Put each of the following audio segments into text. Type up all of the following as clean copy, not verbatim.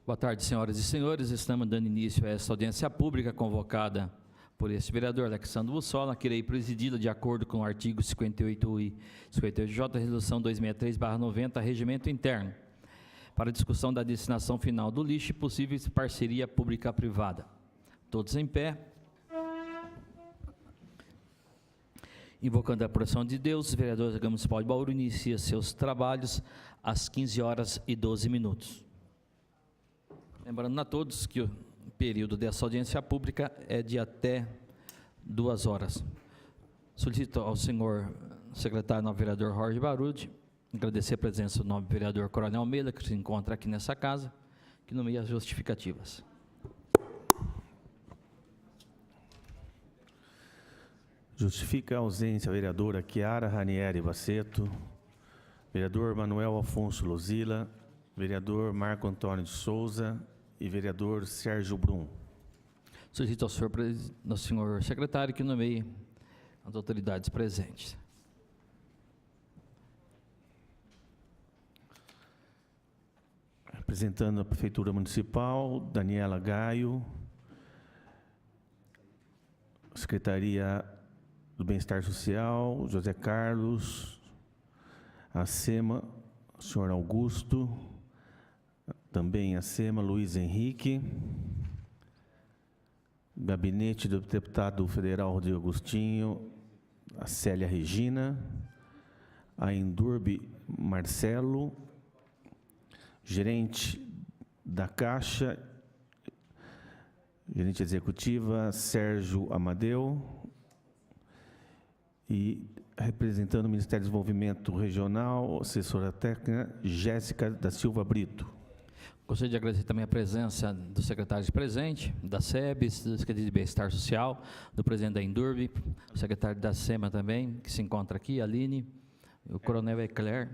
Boa tarde, senhoras e senhores. Estamos dando início a esta audiência pública convocada por este vereador Alexandre Bussola, que irei presidi-la de acordo com o artigo 58 e 58J, resolução 263/90, regimento interno, para discussão da destinação final do lixo e possíveis parceria pública-privada. Todos em pé. Invocando a proteção de Deus, o vereador da Câmara Municipal de Bauru inicia seus trabalhos às 15h12. Lembrando a todos que o período dessa audiência pública é de até 2 horas. Solicito ao senhor secretário novo vereador Jorge Barude agradecer a presença do novo vereador Coronel Almeida, que se encontra aqui nessa casa, que nomeia as justificativas. Justifica a ausência a vereadora Chiara Ranieri Baceto, vereador Manuel Afonso Luzila, vereador Marco Antônio de Souza e vereador Sérgio Brum. Solicito ao senhor secretário que nomeie as autoridades presentes. Representando a Prefeitura Municipal, Daniela Gaio, Secretaria do Bem-Estar Social, José Carlos, a SEMA, o senhor Augusto, também a SEMA, Luiz Henrique, gabinete do deputado federal Rodrigo Agostinho, a Célia Regina, a Endurbe Marcelo, gerente da Caixa, gerente executiva Sérgio Amadeu, e representando o Ministério do Desenvolvimento Regional, assessora técnica Jéssica da Silva Brito. Gostaria de agradecer também a presença do secretário presente, da SEBS, do secretário de Bem-Estar Social, do presidente da Endurbe, o secretário da SEMA também, que se encontra aqui, a Aline, o coronel Ecler,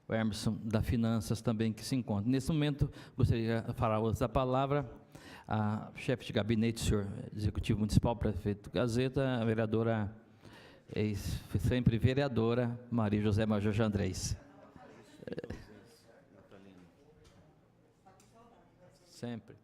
o Emerson da Finanças também, que se encontra. Nesse momento, gostaria de falar uso da palavra a chefe de gabinete, senhor executivo municipal, prefeito Gazeta, a vereadora, sempre vereadora, Maria José Major Jandrés. Sempre.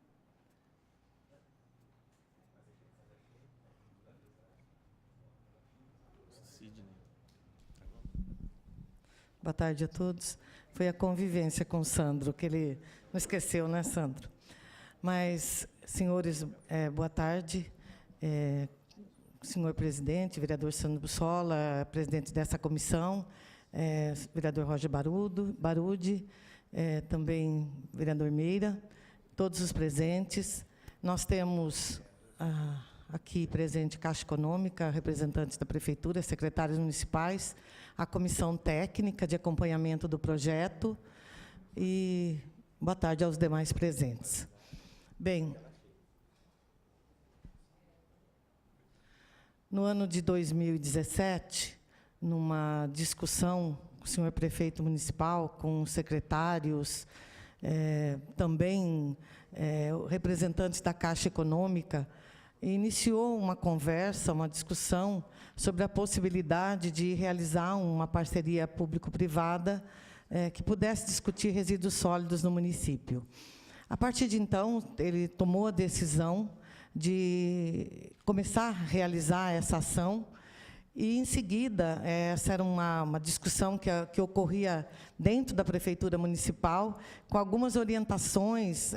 Boa tarde a todos. Foi a convivência com o Sandro, que ele não esqueceu, né, Sandro? Mas, senhores, boa tarde. Senhor presidente, vereador Sandro Bussola, presidente dessa comissão, vereador Roger Barude, também vereador Meira, todos os presentes. Nós temos aqui presente Caixa Econômica, representantes da Prefeitura, secretários municipais, a comissão técnica de acompanhamento do projeto e boa tarde aos demais presentes. Bem, no ano de 2017, numa discussão com o senhor prefeito municipal, com os secretários, também representantes da Caixa Econômica, iniciou uma conversa, uma discussão sobre a possibilidade de realizar uma parceria público-privada que pudesse discutir resíduos sólidos no município. A partir de então, ele tomou a decisão de começar a realizar essa ação e, em seguida, essa era uma discussão que ocorria dentro da Prefeitura Municipal, com algumas orientações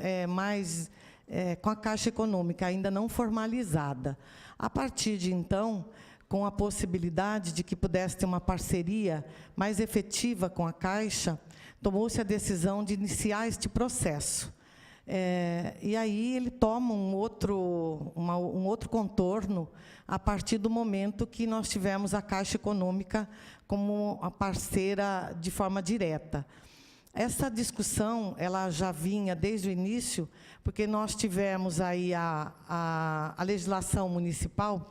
com a Caixa Econômica, ainda não formalizada. A partir de então, com a possibilidade de que pudesse ter uma parceria mais efetiva com a Caixa, tomou-se a decisão de iniciar este processo. E aí ele toma um outro contorno a partir do momento que nós tivemos a Caixa Econômica como a parceira de forma direta. Essa discussão ela já vinha desde o início, porque nós tivemos aí a legislação municipal,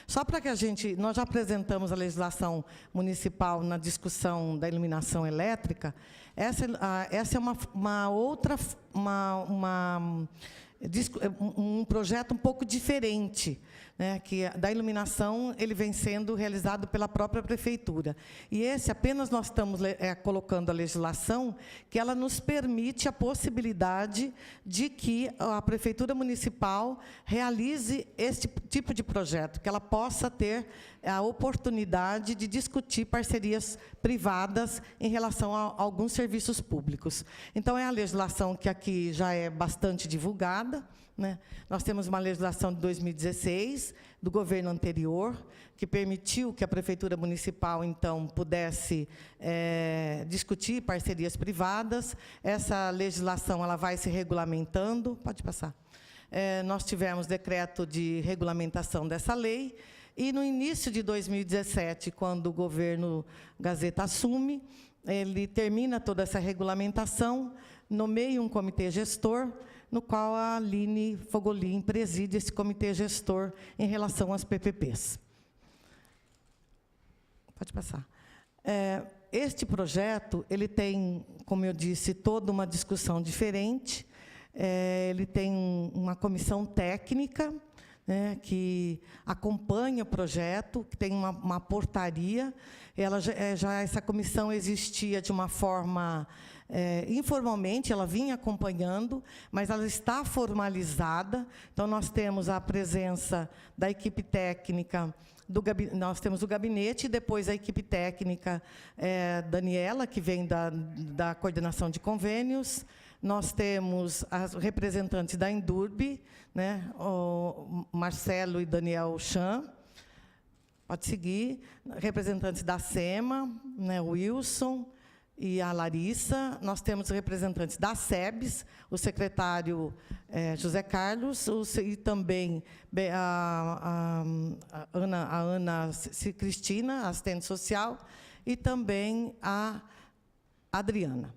só para que nós já apresentamos a legislação municipal na discussão da iluminação elétrica. Essa é um projeto um pouco diferente, né, que da iluminação ele vem sendo realizado pela própria prefeitura. E esse apenas nós estamos colocando a legislação que ela nos permite a possibilidade de que a prefeitura municipal realize esse tipo de projeto, que ela possa ter a oportunidade de discutir parcerias privadas em relação a alguns serviços públicos. Então, é a legislação que aqui já é bastante divulgada, né? Nós temos uma legislação de 2016, do governo anterior, que permitiu que a Prefeitura Municipal, então, pudesse discutir parcerias privadas. Essa legislação ela vai se regulamentando. Pode passar. Nós tivemos decreto de regulamentação dessa lei, e, no início de 2017, quando o governo Gazeta assume, ele termina toda essa regulamentação, nomeia um comitê gestor, no qual a Aline Fogolin preside esse comitê gestor em relação às PPPs. Pode passar. Este projeto ele tem, como eu disse, toda uma discussão diferente. Ele tem uma comissão técnica, né, que acompanha o projeto, que tem uma portaria. Essa comissão existia de uma forma informalmente, ela vinha acompanhando, mas ela está formalizada. Então, nós temos a presença da equipe técnica, nós temos o gabinete, e depois a equipe técnica, Daniela, que vem da coordenação de convênios. Nós temos as representantes da Endurb, né, o Marcelo e Daniel Chan. Pode seguir. Representantes da SEMA, né, o Wilson e a Larissa. Nós temos representantes da SEBS, o secretário José Carlos, e também a Ana Cristina, assistente social, e também a Adriana.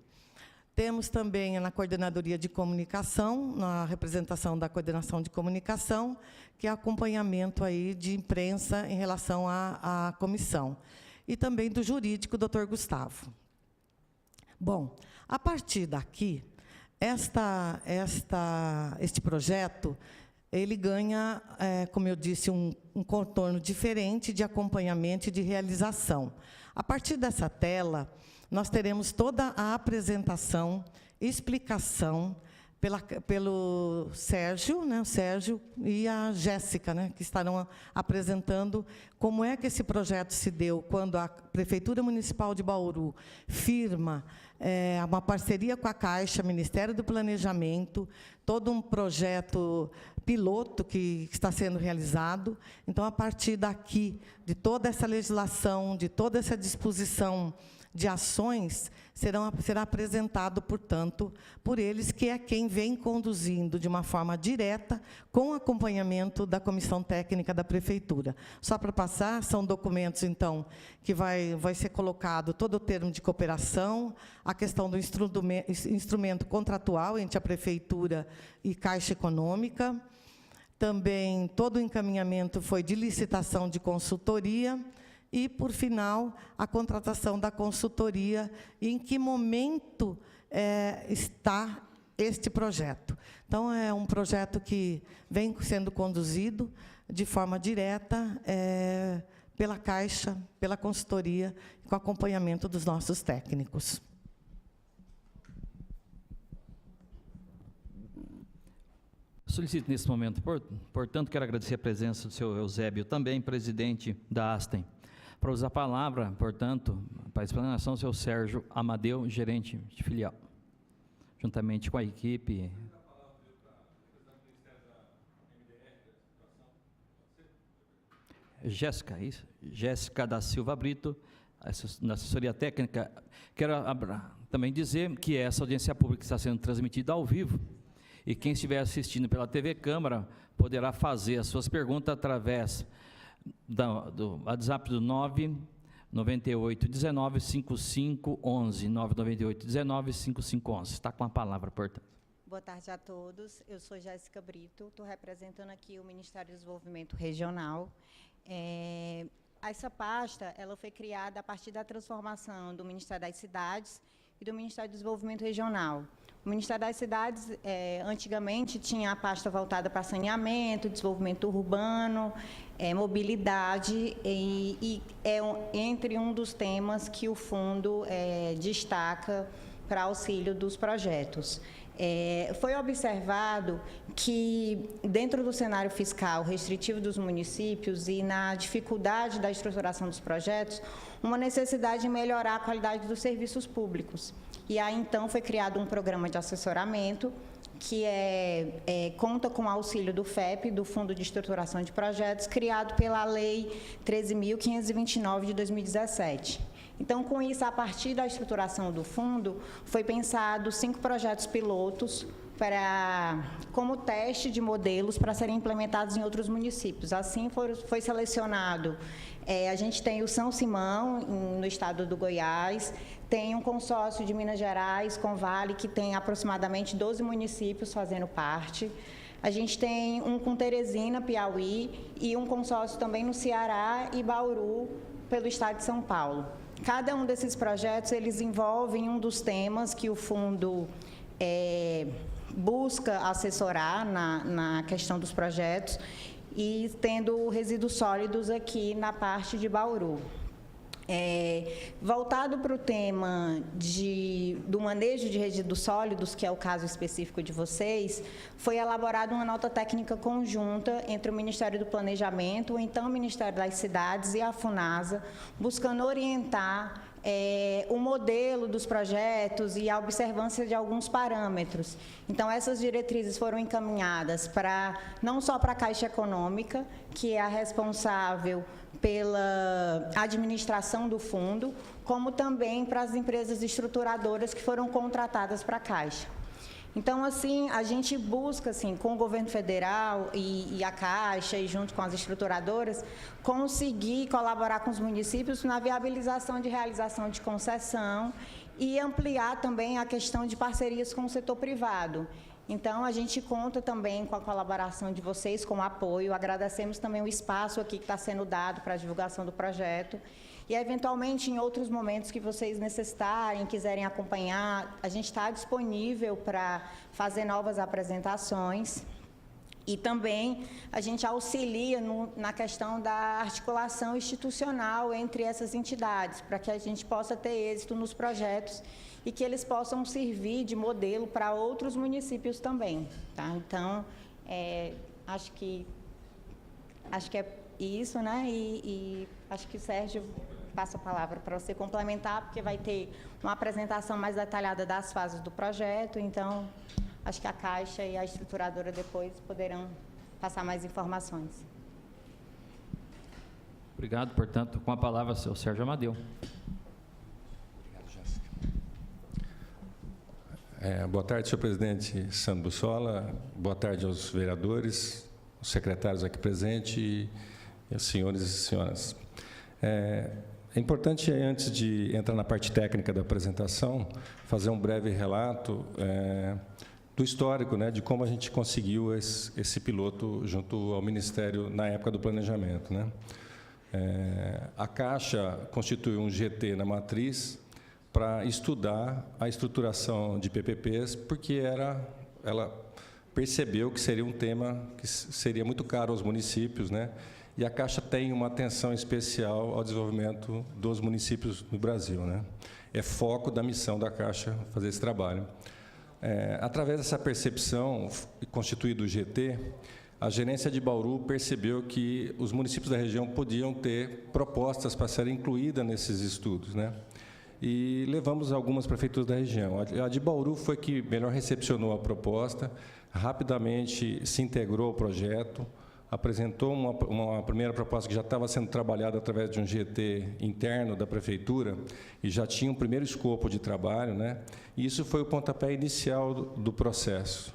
Temos também na coordenadoria de comunicação, na representação da coordenação de comunicação, que é acompanhamento aí de imprensa em relação à comissão. E também do jurídico, doutor Gustavo. Bom, a partir daqui, este projeto, ele ganha, como eu disse, um contorno diferente de acompanhamento e de realização. A partir dessa tela, nós teremos toda a apresentação, explicação pelo Sérgio, né, o Sérgio e a Jéssica, né, que estarão apresentando como é que esse projeto se deu quando a Prefeitura Municipal de Bauru firma uma parceria com a Caixa, Ministério do Planejamento, todo um projeto piloto que está sendo realizado. Então, a partir daqui, de toda essa legislação, de toda essa disposição de ações, será apresentado, portanto, por eles, que é quem vem conduzindo de uma forma direta, com acompanhamento da Comissão Técnica da Prefeitura. Só para passar, são documentos, então, que vai ser colocado todo o termo de cooperação, a questão do instrumento contratual entre a Prefeitura e Caixa Econômica, também todo o encaminhamento foi de licitação de consultoria, e, por final, a contratação da consultoria, e em que momento está este projeto. Então, é um projeto que vem sendo conduzido de forma direta pela Caixa, pela consultoria, com acompanhamento dos nossos técnicos. Solicito, nesse momento, portanto, quero agradecer a presença do senhor Eusébio, também presidente da Astem. Para usar a palavra, portanto, para a explanação, o senhor Sérgio Amadeu, gerente de filial, juntamente com a equipe. Jéssica, isso? Jéssica da Silva Brito, na assessoria técnica. Quero também dizer que essa audiência pública está sendo transmitida ao vivo, e quem estiver assistindo pela TV Câmara poderá fazer as suas perguntas através do WhatsApp do 998195511, 998195511. Está com a palavra, portanto. Boa tarde a todos. Eu sou Jéssica Brito, estou representando aqui o Ministério do Desenvolvimento Regional. Essa pasta ela foi criada a partir da transformação do Ministério das Cidades e do Ministério do Desenvolvimento Regional. O Ministério das Cidades, antigamente, tinha a pasta voltada para saneamento, desenvolvimento urbano, mobilidade, e é entre um dos temas que o fundo destaca para auxílio dos projetos. Foi observado que, dentro do cenário fiscal restritivo dos municípios e na dificuldade da estruturação dos projetos, uma necessidade de melhorar a qualidade dos serviços públicos. E aí, então, foi criado um programa de assessoramento que conta com o auxílio do FEP, do Fundo de Estruturação de Projetos, criado pela Lei 13.529 de 2017. Então, com isso, a partir da estruturação do fundo, foi pensado 5 projetos pilotos como teste de modelos para serem implementados em outros municípios. Assim, foi selecionado, a gente tem o São Simão, no estado do Goiás, tem um consórcio de Minas Gerais com Vale, que tem aproximadamente 12 municípios fazendo parte. A gente tem um com Teresina, Piauí, e um consórcio também no Ceará e Bauru, pelo estado de São Paulo. Cada um desses projetos, eles envolvem um dos temas que o fundo busca assessorar na questão dos projetos, e tendo resíduos sólidos aqui na parte de Bauru. Voltado para o tema do manejo de resíduos sólidos, que é o caso específico de vocês, foi elaborada uma nota técnica conjunta entre o Ministério do Planejamento, ou então o Ministério das Cidades e a FUNASA, buscando orientar o modelo dos projetos e a observância de alguns parâmetros. Então, essas diretrizes foram encaminhadas não só para a Caixa Econômica, que é a responsável pela administração do fundo, como também para as empresas estruturadoras que foram contratadas para a Caixa. Então, assim, a gente busca, assim, com o governo federal e a Caixa, e junto com as estruturadoras, conseguir colaborar com os municípios na viabilização de realização de concessão e ampliar também a questão de parcerias com o setor privado. Então, a gente conta também com a colaboração de vocês, com o apoio. Agradecemos também o espaço aqui que está sendo dado para a divulgação do projeto. E, eventualmente, em outros momentos que vocês necessitarem, quiserem acompanhar, a gente está disponível para fazer novas apresentações. E também a gente auxilia na questão da articulação institucional entre essas entidades, para que a gente possa ter êxito nos projetos e que eles possam servir de modelo para outros municípios também. Tá? Então, acho que é isso, né? E acho que o Sérgio passa a palavra para você complementar, porque vai ter uma apresentação mais detalhada das fases do projeto. Então, acho que a Caixa e a estruturadora depois poderão passar mais informações. Obrigado. Portanto, com a palavra, o Sérgio Amadeu. Obrigado, Jéssica. Boa tarde, senhor presidente Sandro Bussola. Boa tarde aos vereadores, os secretários aqui presentes e os senhores e senhoras. É importante, antes de entrar na parte técnica da apresentação, fazer um breve relato do histórico, né, de como a gente conseguiu esse piloto junto ao Ministério na época do planejamento, né. A Caixa constituiu um GT na matriz para estudar a estruturação de PPPs, porque ela percebeu que seria um tema que seria muito caro aos municípios, né, e a Caixa tem uma atenção especial ao desenvolvimento dos municípios no Brasil, né. É foco da missão da Caixa fazer esse trabalho. Através dessa percepção, constituído o GT, a gerência de Bauru percebeu que os municípios da região podiam ter propostas para serem incluídas nesses estudos, né? E levamos algumas prefeituras da região. A de Bauru foi que melhor recepcionou a proposta, rapidamente se integrou ao projeto, apresentou uma primeira proposta que já estava sendo trabalhada através de um GT interno da prefeitura e já tinha um primeiro escopo de trabalho, né? E isso foi o pontapé inicial do processo.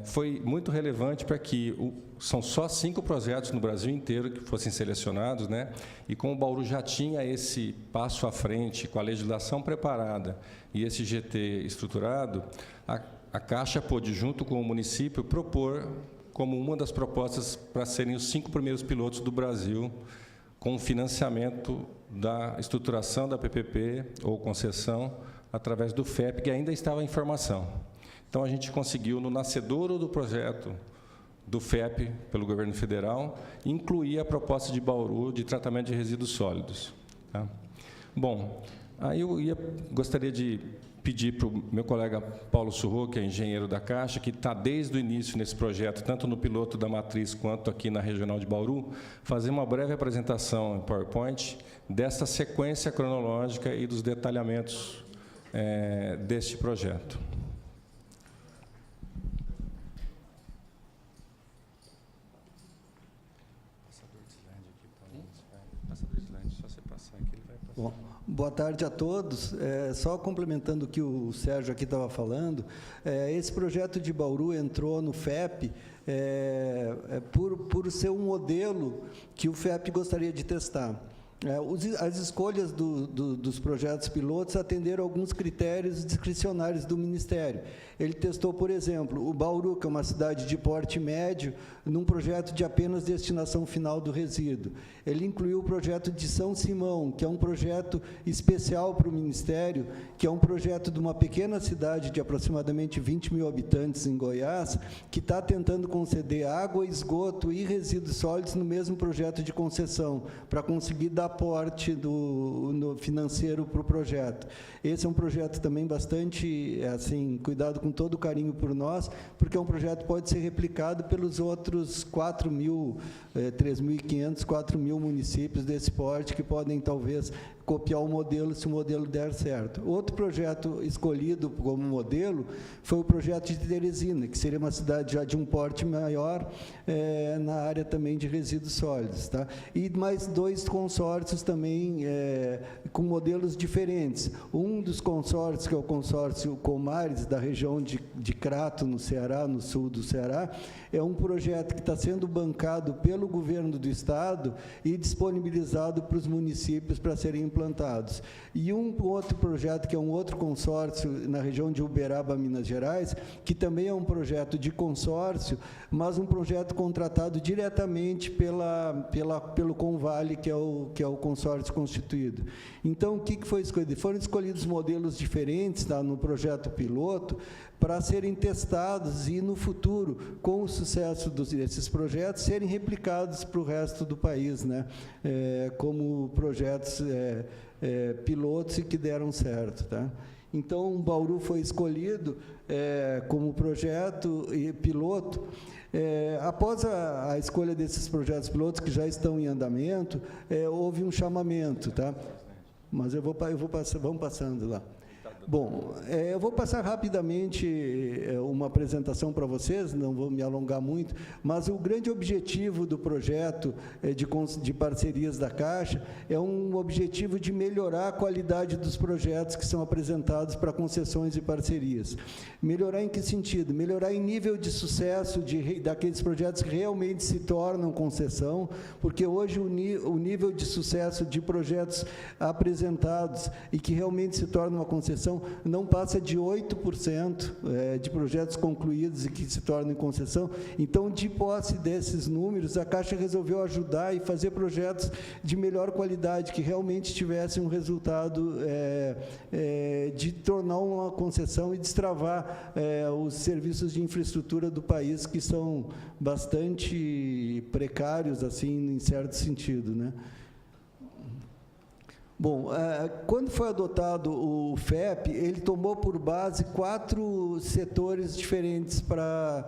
Foi muito relevante para que são só 5 projetos no Brasil inteiro que fossem selecionados, né? E como o Bauru já tinha esse passo à frente, com a legislação preparada e esse GT estruturado, a Caixa pôde, junto com o município, propor como uma das propostas para serem os 5 primeiros pilotos do Brasil, com financiamento da estruturação da PPP ou concessão através do FEP, que ainda estava em formação. Então, a gente conseguiu, no nascedouro do projeto do FEP, pelo governo federal, incluir a proposta de Bauru de tratamento de resíduos sólidos. Tá? Bom, aí eu gostaria de pedir para o meu colega Paulo Surro, que é engenheiro da Caixa, que está desde o início nesse projeto, tanto no piloto da Matriz quanto aqui na Regional de Bauru, fazer uma breve apresentação em PowerPoint dessa sequência cronológica e dos detalhamentos deste projeto. Bom, boa tarde a todos. Só complementando o que o Sérgio aqui estava falando, esse projeto de Bauru entrou no FEP por ser um modelo que o FEP gostaria de testar. As escolhas dos projetos pilotos atenderam alguns critérios discricionários do Ministério. Ele testou, por exemplo, o Bauru, que é uma cidade de porte médio, num projeto de apenas destinação final do resíduo. Ele incluiu o projeto de São Simão, que é um projeto especial para o Ministério, que é um projeto de uma pequena cidade de aproximadamente 20 mil habitantes em Goiás, que está tentando conceder água, esgoto e resíduos sólidos no mesmo projeto de concessão, para conseguir dar aporte financeiro para o projeto. Esse é um projeto também bastante, assim, cuidado com todo o carinho por nós, porque é um projeto que pode ser replicado pelos outros 3.500, 4.000 municípios desse porte que podem, talvez, copiar o modelo, se o modelo der certo. Outro projeto escolhido como modelo foi o projeto de Teresina, que seria uma cidade já de um porte maior, na área também de resíduos sólidos. Tá? E mais 2 consórcios também com modelos diferentes. Um dos consórcios, que é o consórcio Comares, da região de Crato, no Ceará, no sul do Ceará, é um projeto que está sendo bancado pelo governo do Estado e disponibilizado para os municípios para serem implantados. E um outro projeto, que é um outro consórcio na região de Uberaba, Minas Gerais, que também é um projeto de consórcio, mas um projeto contratado diretamente pelo Convale, que é o consórcio constituído. Então, o que foi escolhido? Foram escolhidos modelos diferentes, tá, no projeto piloto, para serem testados e, no futuro, com o sucesso desses projetos, serem replicados para o resto do país, né? Como projetos pilotos e que deram certo. Tá? Então, o Bauru foi escolhido como projeto e piloto. Após a escolha desses projetos pilotos, que já estão em andamento, houve um chamamento. Tá? Mas vamos passando lá. Bom, eu vou passar rapidamente uma apresentação para vocês, não vou me alongar muito, mas o grande objetivo do projeto de parcerias da Caixa é um objetivo de melhorar a qualidade dos projetos que são apresentados para concessões e parcerias. Melhorar em que sentido? Melhorar em nível de sucesso daqueles projetos que realmente se tornam concessão, porque hoje o nível de sucesso de projetos apresentados e que realmente se tornam uma concessão não passa de 8% de projetos concluídos e que se tornam em concessão. Então, de posse desses números, a Caixa resolveu ajudar e fazer projetos de melhor qualidade, que realmente tivessem um resultado de tornar uma concessão e destravar os serviços de infraestrutura do país, que são bastante precários, assim, em certo sentido, né? Bom, quando foi adotado o FEP, ele tomou por base 4 setores diferentes para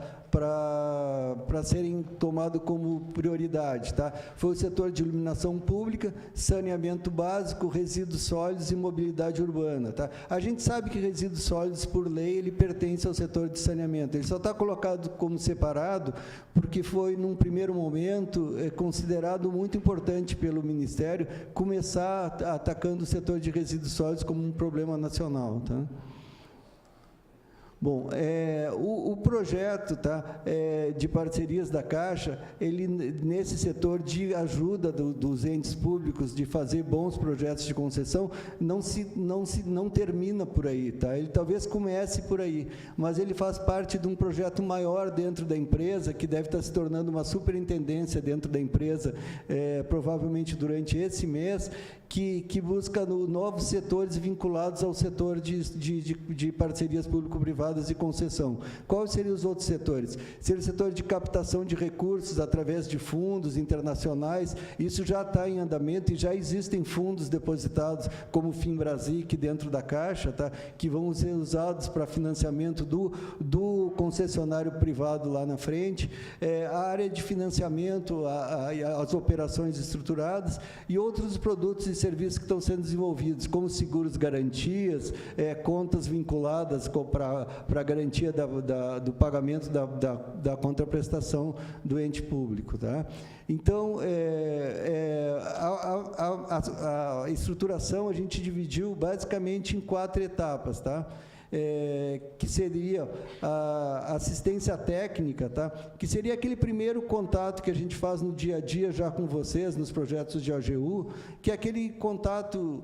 serem tomados como prioridade. Tá? Foi o setor de iluminação pública, saneamento básico, resíduos sólidos e mobilidade urbana. Tá? A gente sabe que resíduos sólidos, por lei, ele pertence ao setor de saneamento. Ele só está colocado como separado porque foi, num primeiro momento, considerado muito importante pelo Ministério começar atacando o setor de resíduos sólidos como um problema nacional. Tá? Bom, o projeto, tá, de parcerias da Caixa, ele, nesse setor de ajuda dos entes públicos de fazer bons projetos de concessão, não termina por aí. Tá? Ele talvez comece por aí, mas ele faz parte de um projeto maior dentro da empresa, que deve estar se tornando uma superintendência dentro da empresa, provavelmente durante esse mês, que busca novos setores vinculados ao setor de parcerias público-privadas e concessão. Quais seriam os outros setores? Seria o setor de captação de recursos através de fundos internacionais. Isso já está em andamento e já existem fundos depositados, como o FinBrasic, dentro da Caixa, tá? Que vão ser usados para financiamento do concessionário privado lá na frente, a área de financiamento, as operações estruturadas e outros produtos e serviços que estão sendo desenvolvidos, como seguros garantias, contas vinculadas para a garantia do pagamento da contraprestação do ente público. Tá? Então, a estruturação a gente dividiu basicamente em 4 etapas, tá? Que seria a assistência técnica, tá? Que seria aquele primeiro contato que a gente faz no dia a dia já com vocês, nos projetos de AGU, que é aquele contato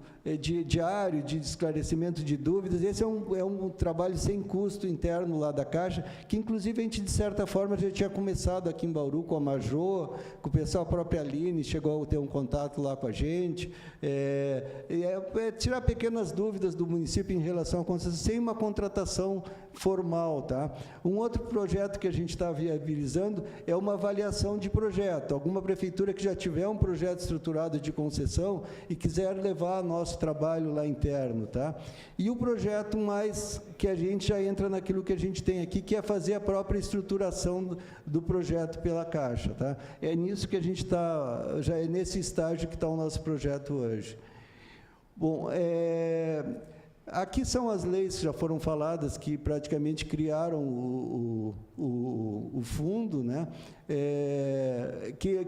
diário de esclarecimento de dúvidas. Esse é um trabalho sem custo interno lá da Caixa, que inclusive a gente, de certa forma, já tinha começado aqui em Bauru com a Majô, com o pessoal, a própria Aline chegou a ter um contato lá com a gente, tirar pequenas dúvidas do município em relação à concessão, sem uma contratação formal. Tá? Um outro projeto que a gente está viabilizando é uma avaliação de projeto. Alguma prefeitura que já tiver um projeto estruturado de concessão e quiser levar nosso trabalho lá interno. Tá? E o projeto mais que a gente já entra naquilo que a gente tem aqui, que é fazer a própria estruturação do projeto pela Caixa. Tá? É nisso que a gente está, já é nesse estágio que está o nosso projeto hoje. Bom, aqui são as leis que já foram faladas, que praticamente criaram o fundo, né? Que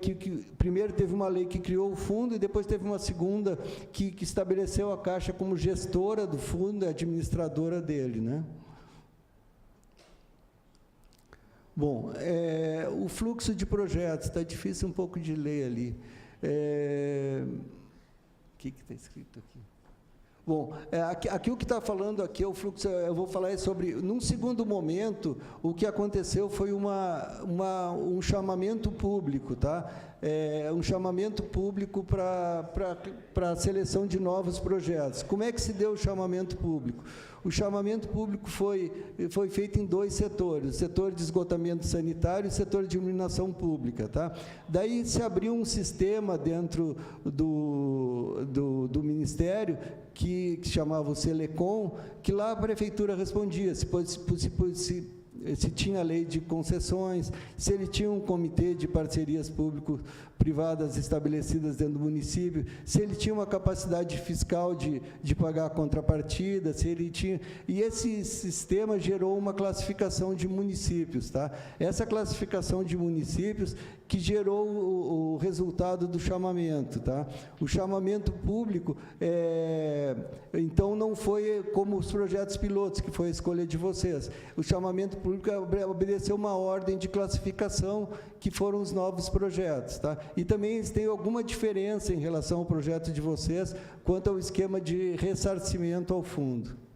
primeiro teve uma lei que criou o fundo e depois teve uma segunda que estabeleceu a Caixa como gestora do fundo e administradora dele, né? Bom, o fluxo de projetos, está difícil um pouco de ler ali. O que está escrito aqui? Bom, aqui o que está falando aqui é o fluxo, eu vou falar sobre, num segundo momento, o que aconteceu foi um chamamento público, tá? Um chamamento público para a seleção de novos projetos. Como é que se deu o chamamento público? O chamamento público foi feito em 2 setores, o setor de esgotamento sanitário e o setor de iluminação pública. Tá? Daí se abriu um sistema dentro do Ministério, que chamava o Selecom, que lá a Prefeitura respondia se tinha lei de concessões, se ele tinha um comitê de parcerias público-privadas estabelecidas dentro do município, se ele tinha uma capacidade fiscal de pagar a contrapartida, se ele tinha... E esse sistema gerou uma classificação de municípios. Tá? Essa classificação de municípios que gerou o resultado do chamamento. Tá? O chamamento público, então, não foi como os projetos pilotos, que foi a escolha de vocês. O chamamento público obedeceu uma ordem de classificação, que foram os novos projetos. Tá? E também eles têm alguma diferença em relação ao projeto de vocês, quanto ao esquema de ressarcimento ao fundo.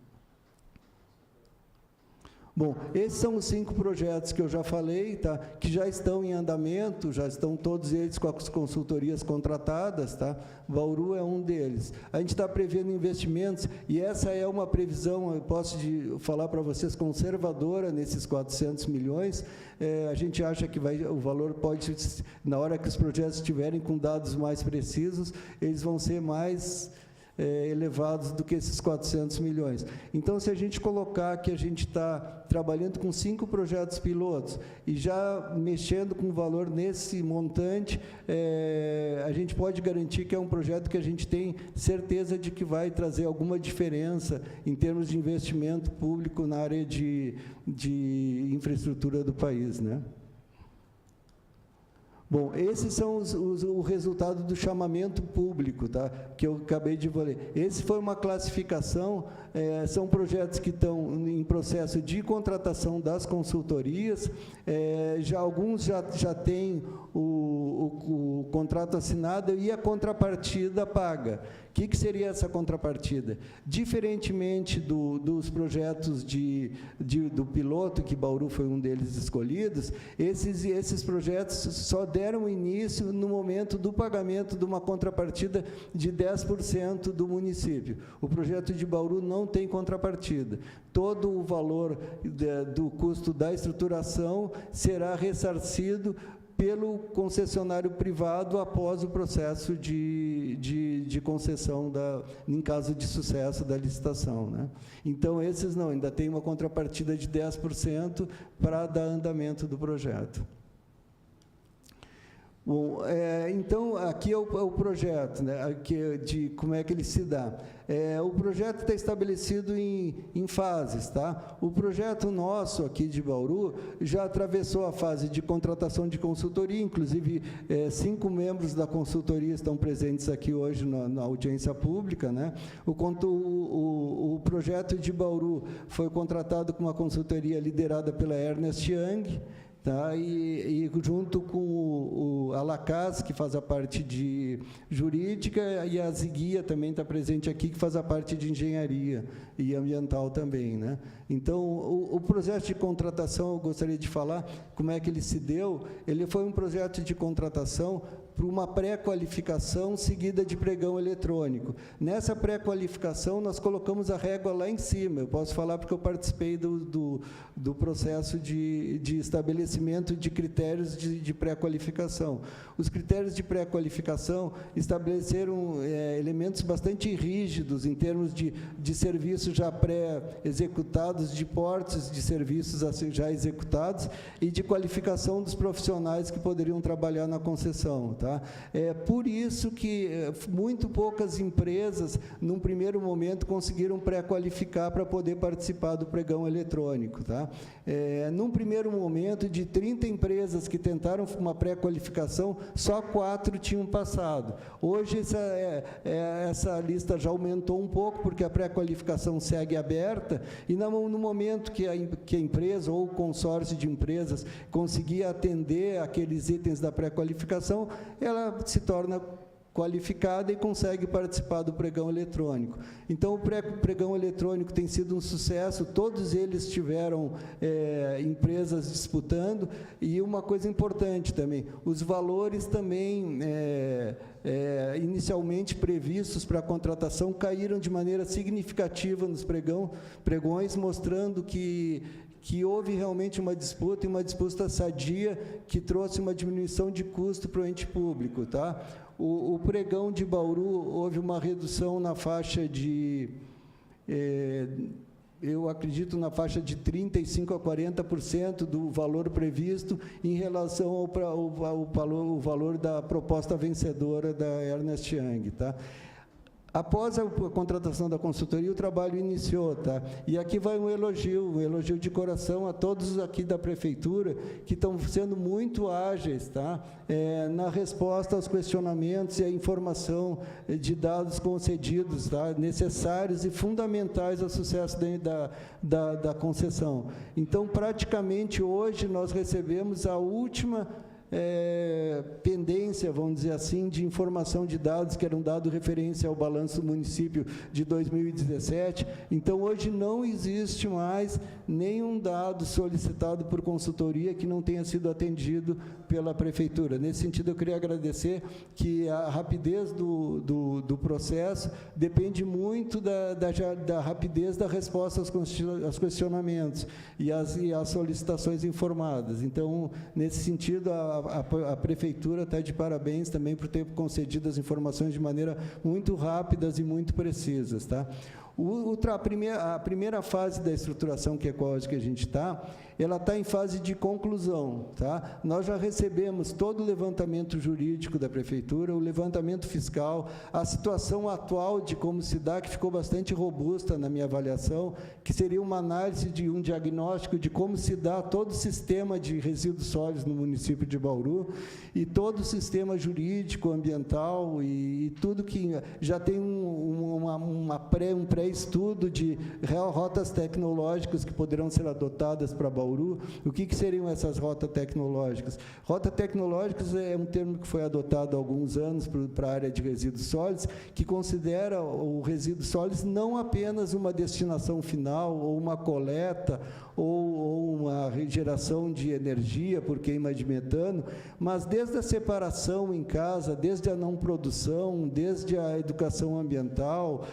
Bom, esses são os 5 projetos que eu já falei, tá? Que já estão em andamento, já estão todos eles com as consultorias contratadas. Tá? Bauru é um deles. A gente está prevendo investimentos, e essa é uma previsão, eu posso falar para vocês, conservadora nesses 400 milhões. A gente acha que o valor pode, na hora que os projetos estiverem com dados mais precisos, eles vão ser mais... elevados do que esses 400 milhões. Então, se a gente colocar que a gente está trabalhando com 5 projetos pilotos e já mexendo com o valor nesse montante, a gente pode garantir que é um projeto que a gente tem certeza de que vai trazer alguma diferença em termos de investimento público na área de infraestrutura do país, né? Bom, esses são o resultado do chamamento público, tá? Que eu acabei de ler. Esse foi uma classificação, são projetos que estão em processo de contratação das consultorias, alguns já têm o contrato assinado e a contrapartida paga, que seria essa contrapartida? Diferentemente dos projetos do piloto, que Bauru foi um deles escolhidos, esses projetos só deram início no momento do pagamento de uma contrapartida de 10% do município. O projeto de Bauru não tem contrapartida. Todo o valor do custo da estruturação será ressarcido pelo concessionário privado após o processo de concessão, em caso de sucesso da licitação, né? Então, esses não, ainda tem uma contrapartida de 10% para dar andamento do projeto. Bom, então, aqui é o projeto, né, de como é que ele se dá. O projeto está estabelecido em fases. Tá? O projeto nosso, aqui de Bauru, já atravessou a fase de contratação de consultoria, inclusive 5 membros da consultoria estão presentes aqui hoje na audiência pública. Né? O projeto de Bauru foi contratado com uma consultoria liderada pela Ernest Young, tá? E junto com a Lacaz, que faz a parte de jurídica, e a Ziguia também está presente aqui, que faz a parte de engenharia e ambiental também. Né? Então, o processo de contratação, eu gostaria de falar como é que ele se deu. Ele foi um projeto de contratação para uma pré-qualificação seguida de pregão eletrônico. Nessa pré-qualificação, nós colocamos a régua lá em cima. Eu posso falar porque eu participei do processo de estabelecimento de critérios de pré-qualificação. Os critérios de pré-qualificação estabeleceram elementos bastante rígidos em termos de serviços já pré-executados, de portes de serviços já executados e de qualificação dos profissionais que poderiam trabalhar na concessão. Tá? É por isso que muito poucas empresas, num primeiro momento, conseguiram pré-qualificar para poder participar do pregão eletrônico. Tá? Num primeiro momento, de 30 empresas que tentaram uma pré-qualificação, só 4 tinham passado. Hoje, essa lista já aumentou um pouco, porque a pré-qualificação segue aberta, e no momento que a empresa ou o consórcio de empresas conseguir atender aqueles itens da pré-qualificação, ela se torna qualificada e consegue participar do pregão eletrônico. Então, o pregão eletrônico tem sido um sucesso, todos eles tiveram empresas disputando, e uma coisa importante também, os valores também, inicialmente previstos para a contratação, caíram de maneira significativa nos pregões, mostrando que houve realmente uma disputa, e uma disputa sadia, que trouxe uma diminuição de custo para o ente público. Tá? O pregão de Bauru, houve uma redução na faixa de, eu acredito, na faixa de 35% a 40% do valor previsto em relação ao valor da proposta vencedora da Ernest Young. Tá? Após a contratação da consultoria, o trabalho iniciou. Tá? E aqui vai um elogio de coração a todos aqui da Prefeitura, que estão sendo muito ágeis, tá? Na resposta aos questionamentos e à informação de dados concedidos, tá? Necessários e fundamentais ao sucesso da concessão. Então, praticamente, hoje, nós recebemos a última pendência, vamos dizer assim, de informação de dados que eram dado referência ao balanço do município de 2017. Então, hoje não existe mais nenhum dado solicitado por consultoria que não tenha sido atendido pela Prefeitura. Nesse sentido, eu queria agradecer que a rapidez do processo depende muito da rapidez da resposta aos questionamentos e às solicitações informadas. Então, nesse sentido, a Prefeitura está de parabéns também por ter concedido as informações de maneira muito rápidas e muito precisas. Tá? A primeira fase da estruturação, que é qual que a gente está, ela está em fase de conclusão. Tá? Nós já recebemos todo o levantamento jurídico da Prefeitura, o levantamento fiscal, a situação atual de como se dá, que ficou bastante robusta na minha avaliação, que seria uma análise de um diagnóstico de como se dá todo o sistema de resíduos sólidos no município de Bauru, e todo o sistema jurídico, ambiental, e tudo que já tem um pré estudo de rotas tecnológicas que poderão ser adotadas para Bauru. O que seriam essas rotas tecnológicas? Rota tecnológicas é um termo que foi adotado há alguns anos para a área de resíduos sólidos, que considera o resíduo sólido não apenas uma destinação final, ou uma coleta, ou uma geração de energia por queima de metano, mas desde a separação em casa, desde a não produção, desde a educação ambiental,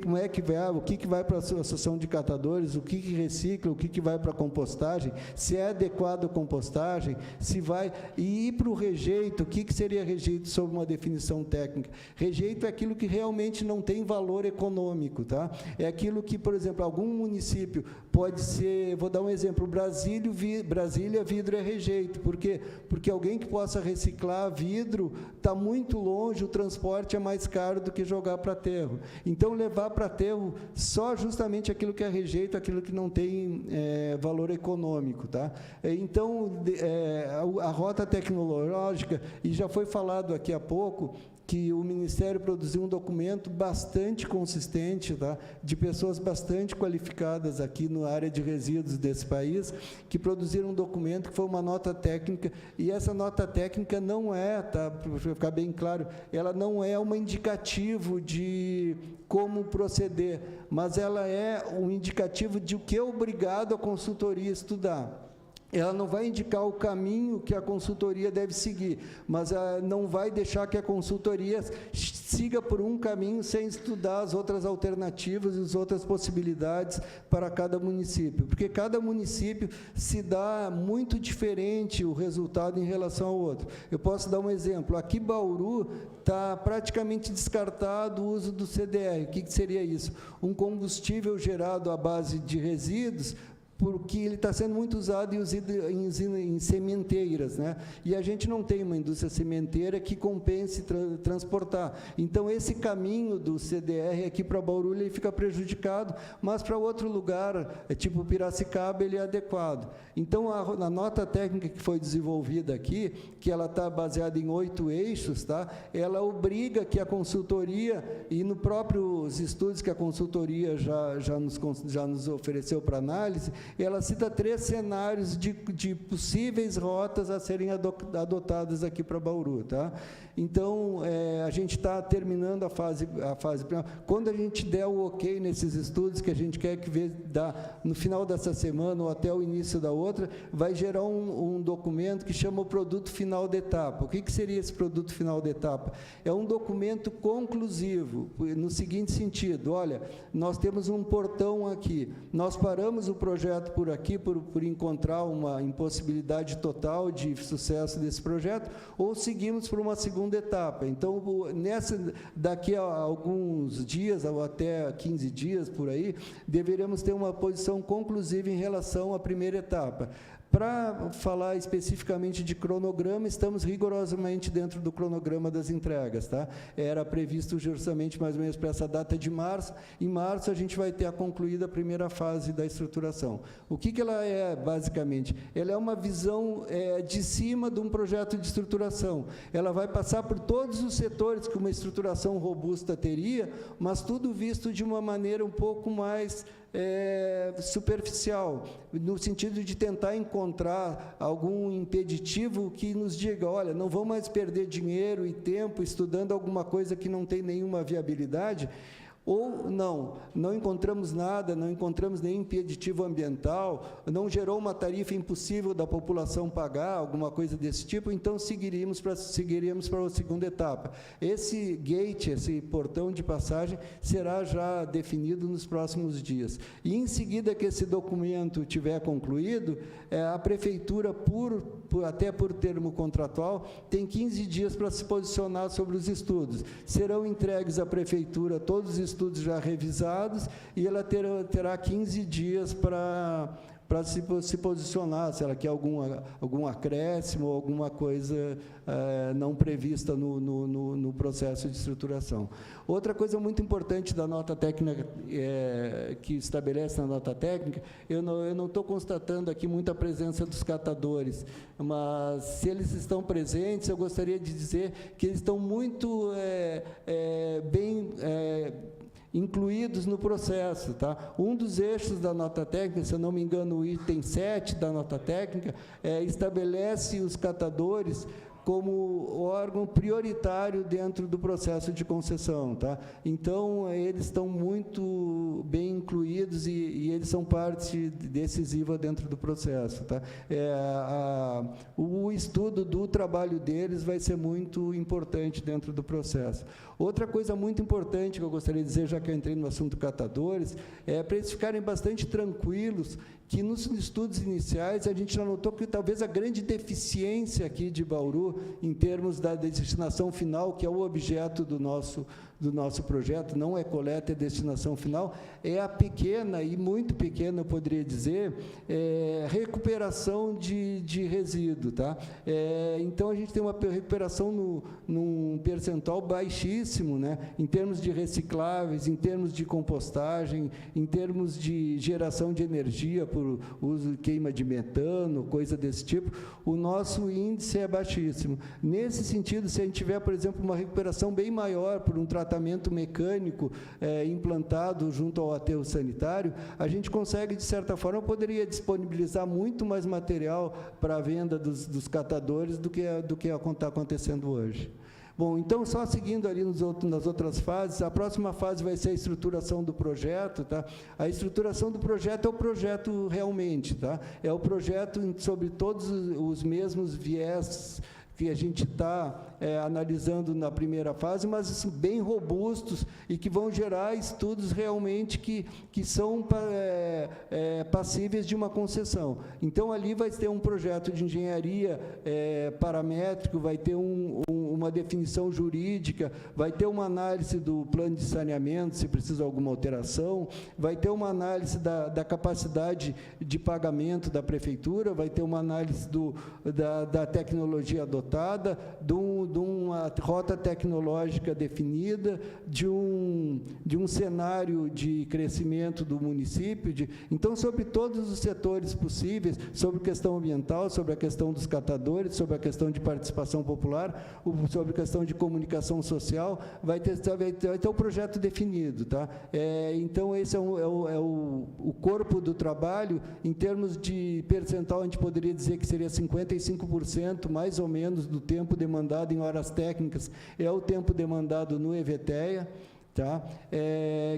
como é que vai, o que vai para a associação de catadores, o que recicla, o que vai para a compostagem, se é adequado a compostagem, se vai, e ir para o rejeito, o que seria rejeito sob uma definição técnica? Rejeito é aquilo que realmente não tem valor econômico, tá? É aquilo que, por exemplo, algum município pode ser, vou dar um exemplo, Brasília, vidro é rejeito. Por quê? Porque alguém que possa reciclar vidro está muito longe, o transporte é mais caro do que jogar para aterro. Então, levar para aterro só justamente aquilo que é rejeito, aquilo que não tem valor econômico, tá? Então, a rota tecnológica, e já foi falado aqui há pouco, que o Ministério produziu um documento bastante consistente, tá? De pessoas bastante qualificadas aqui na área de resíduos desse país, que produziram um documento que foi uma nota técnica, e essa nota técnica não é, tá? Para ficar bem claro, ela não é um indicativo de como proceder, mas ela é um indicativo de o que é obrigado a consultoria estudar. Ela não vai indicar o caminho que a consultoria deve seguir, mas ela não vai deixar que a consultoria siga por um caminho sem estudar as outras alternativas e as outras possibilidades para cada município, porque cada município se dá muito diferente o resultado em relação ao outro. Eu posso dar um exemplo. Aqui, Bauru, está praticamente descartado o uso do CDR. O que seria isso? Um combustível gerado à base de resíduos, porque ele está sendo muito usado em sementeiras, né? E a gente não tem uma indústria sementeira que compense transportar. Então, esse caminho do CDR aqui para Bauru, ele fica prejudicado, mas para outro lugar, tipo Piracicaba, ele é adequado. Então, a nota técnica que foi desenvolvida aqui, que ela está baseada em 8 eixos, tá? Ela obriga que a consultoria, e no próprios estudos que a consultoria já nos ofereceu para análise, ela cita 3 cenários de possíveis rotas a serem adotadas aqui para Bauru, tá? Então, a gente está terminando a fase primária. Quando a gente der o ok nesses estudos, que a gente quer que no final dessa semana ou até o início da outra, vai gerar um documento que chama o produto final da etapa. O que seria esse produto final da etapa? É um documento conclusivo, no seguinte sentido: olha, nós temos um portão aqui, nós paramos o projeto por aqui, por encontrar uma impossibilidade total de sucesso desse projeto, ou seguimos por uma segunda etapa. Então, daqui a alguns dias, ou até 15 dias, por aí, deveremos ter uma posição conclusiva em relação à primeira etapa. Para falar especificamente de cronograma, estamos rigorosamente dentro do cronograma das entregas, tá? Era previsto justamente mais ou menos para essa data de março. Em março, a gente vai ter concluída a primeira fase da estruturação. O que ela é, basicamente? Ela é uma visão de cima de um projeto de estruturação. Ela vai passar por todos os setores que uma estruturação robusta teria, mas tudo visto de uma maneira um pouco mais superficial, no sentido de tentar encontrar algum impeditivo que nos diga: olha, não vamos mais perder dinheiro e tempo estudando alguma coisa que não tem nenhuma viabilidade. Ou não encontramos nada, não encontramos nenhum impeditivo ambiental, não gerou uma tarifa impossível da população pagar, alguma coisa desse tipo, então seguiríamos para a segunda etapa. Esse gate, esse portão de passagem, será já definido nos próximos dias. E, em seguida que esse documento tiver concluído, a Prefeitura, até por termo contratual, tem 15 dias para se posicionar sobre os estudos. Serão entregues à Prefeitura todos os estudos já revisados, e ela terá 15 dias para se posicionar, se ela quer algum acréscimo ou alguma coisa não prevista no processo de estruturação. Outra coisa muito importante da nota técnica, que estabelece na nota técnica, eu não estou constatando aqui muita presença dos catadores, mas se eles estão presentes, eu gostaria de dizer que eles estão muito incluídos no processo. Tá? Um dos eixos da nota técnica, se eu não me engano, o item 7 da nota técnica, estabelece os catadores como órgão prioritário dentro do processo de concessão. Tá? Então, eles estão muito bem incluídos e eles são parte decisiva dentro do processo. Tá? O estudo do trabalho deles vai ser muito importante dentro do processo. Outra coisa muito importante que eu gostaria de dizer, já que eu entrei no assunto catadores, é para eles ficarem bastante tranquilos que nos estudos iniciais a gente já notou que talvez a grande deficiência aqui de Bauru, em termos da destinação final, que é o objeto do nosso projeto, não é coleta, é destinação final, é a pequena, e muito pequena, eu poderia dizer, recuperação de resíduo. Tá? Então, a gente tem uma recuperação num percentual baixíssimo, né? Em termos de recicláveis, em termos de compostagem, em termos de geração de energia por uso de queima de metano, coisa desse tipo, o nosso índice é baixíssimo. Nesse sentido, se a gente tiver, por exemplo, uma recuperação bem maior por um tratamento mecânico implantado junto ao aterro sanitário, a gente consegue, de certa forma, poderia disponibilizar muito mais material para a venda dos catadores do que está acontecendo hoje. Bom, então, só seguindo ali nas outras fases, a próxima fase vai ser a estruturação do projeto. Tá? A estruturação do projeto é o projeto realmente, tá? É o projeto sobre todos os mesmos viés que a gente está analisando na primeira fase, mas bem robustos e que vão gerar estudos realmente que são passíveis de uma concessão. Então, ali vai ter um projeto de engenharia paramétrico, vai ter uma definição jurídica, vai ter uma análise do plano de saneamento, se precisa alguma alteração, vai ter uma análise da capacidade de pagamento da prefeitura, vai ter uma análise da tecnologia adotada, de uma rota tecnológica definida, de um cenário de crescimento do município. Então, sobre todos os setores possíveis, sobre a questão ambiental, sobre a questão dos catadores, sobre a questão de participação popular, sobre a questão de comunicação social, vai ter o projeto definido. Tá? Então, esse é o corpo do trabalho. Em termos de percentual, a gente poderia dizer que seria 55%, mais ou menos, do tempo demandado em horas técnicas, é o tempo demandado no EVTEA, tá?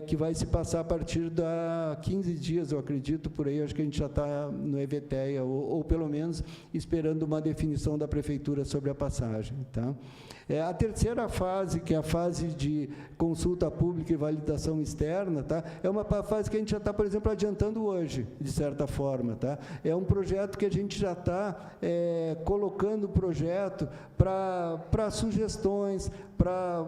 Que vai se passar a partir da 15 dias, eu acredito, por aí, acho que a gente já está no EVTEA, ou pelo menos esperando uma definição da prefeitura sobre a passagem. Tá? A terceira fase, que é a fase de consulta pública e validação externa, tá? É uma fase que a gente já está, por exemplo, adiantando hoje, de certa forma. Tá? É um projeto que a gente já está colocando o projeto para sugestões, para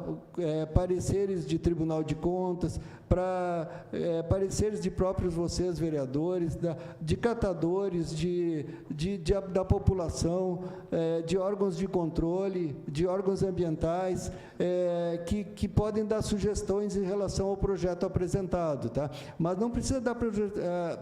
pareceres de Tribunal de Contas, para pareceres de próprios vocês, vereadores, de catadores, da população, de órgãos de controle, de órgãos ambientais, que podem dar sugestões em relação ao projeto apresentado. Tá? Mas não precisa dar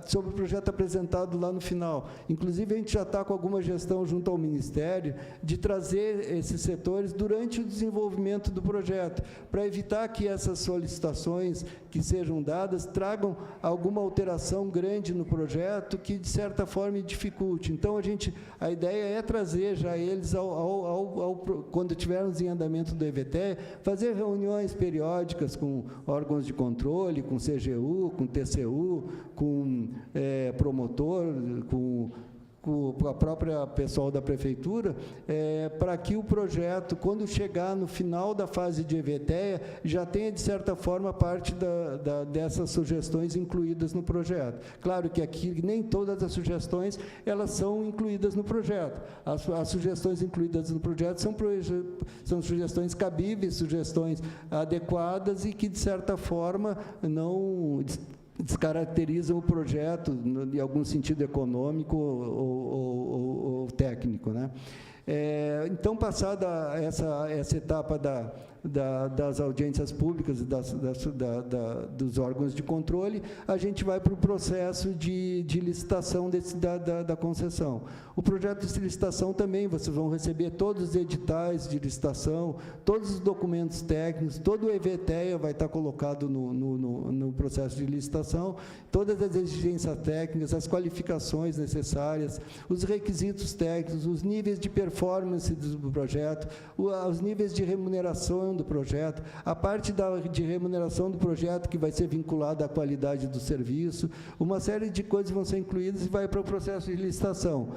sobre o projeto apresentado lá no final. Inclusive, a gente já está com alguma gestão junto ao Ministério de trazer esses setores durante o desenvolvimento do projeto, para evitar que essas solicitações que sejam dadas tragam alguma alteração grande no projeto que, de certa forma, dificulte. Então, a ideia é trazer já eles, quando tivermos em andamento do EVTE, fazer reuniões periódicas com órgãos de controle, com CGU, com TCU, com promotor, com a própria pessoal da prefeitura, para que o projeto, quando chegar no final da fase de EVTEA, já tenha, de certa forma, parte dessas sugestões incluídas no projeto. Claro que aqui nem todas as sugestões elas são incluídas no projeto. As sugestões incluídas no projeto são sugestões cabíveis, sugestões adequadas e que, de certa forma, não descaracterizam o projeto em algum sentido econômico ou técnico. Né? Então, passada essa etapa das audiências públicas e dos órgãos de controle, a gente vai para o processo de licitação da concessão. O projeto de licitação também, vocês vão receber todos os editais de licitação, todos os documentos técnicos, todo o EVTEA vai estar colocado no processo de licitação, todas as exigências técnicas, as qualificações necessárias, os requisitos técnicos, os níveis de performance do projeto, os níveis de remuneração do projeto, a parte de remuneração do projeto que vai ser vinculada à qualidade do serviço, uma série de coisas vão ser incluídas e vai para o processo de licitação.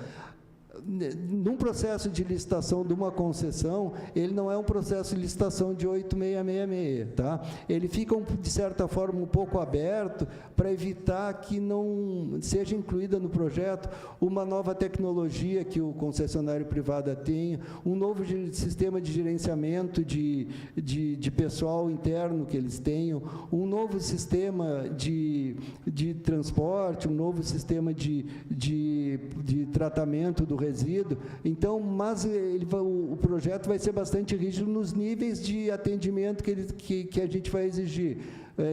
Num processo de licitação de uma concessão, ele não é um processo de licitação de 8666, tá? Ele fica, de certa forma, um pouco aberto para evitar que não seja incluída no projeto uma nova tecnologia que o concessionário privado tenha, um novo sistema de gerenciamento de pessoal interno que eles tenham, um novo sistema de transporte, um novo sistema de tratamento do resíduo. Então, mas o projeto vai ser bastante rígido nos níveis de atendimento que a gente vai exigir.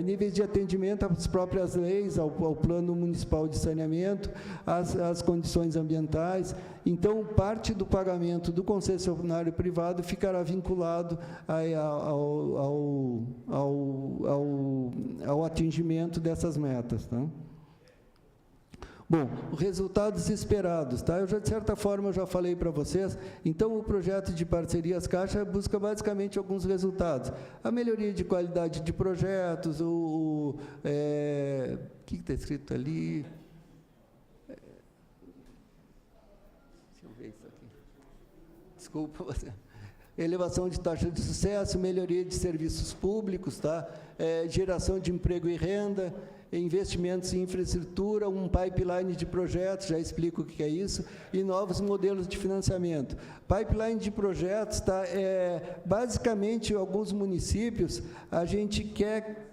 Níveis de atendimento às próprias leis, ao plano municipal de saneamento, às condições ambientais. Então, parte do pagamento do concessionário privado ficará vinculado ao atingimento dessas metas, tá? Bom, resultados esperados, tá? De certa forma, eu já falei para vocês. Então, o projeto de parcerias Caixa busca basicamente alguns resultados. A melhoria de qualidade de projetos, o que está escrito ali? Deixa eu ver isso aqui. Desculpa você. Elevação de taxa de sucesso, melhoria de serviços públicos, tá? Geração de emprego e renda, investimentos em infraestrutura, um pipeline de projetos, já explico o que é isso, e novos modelos de financiamento. Pipeline de projetos, tá? Basicamente, alguns municípios, a gente quer,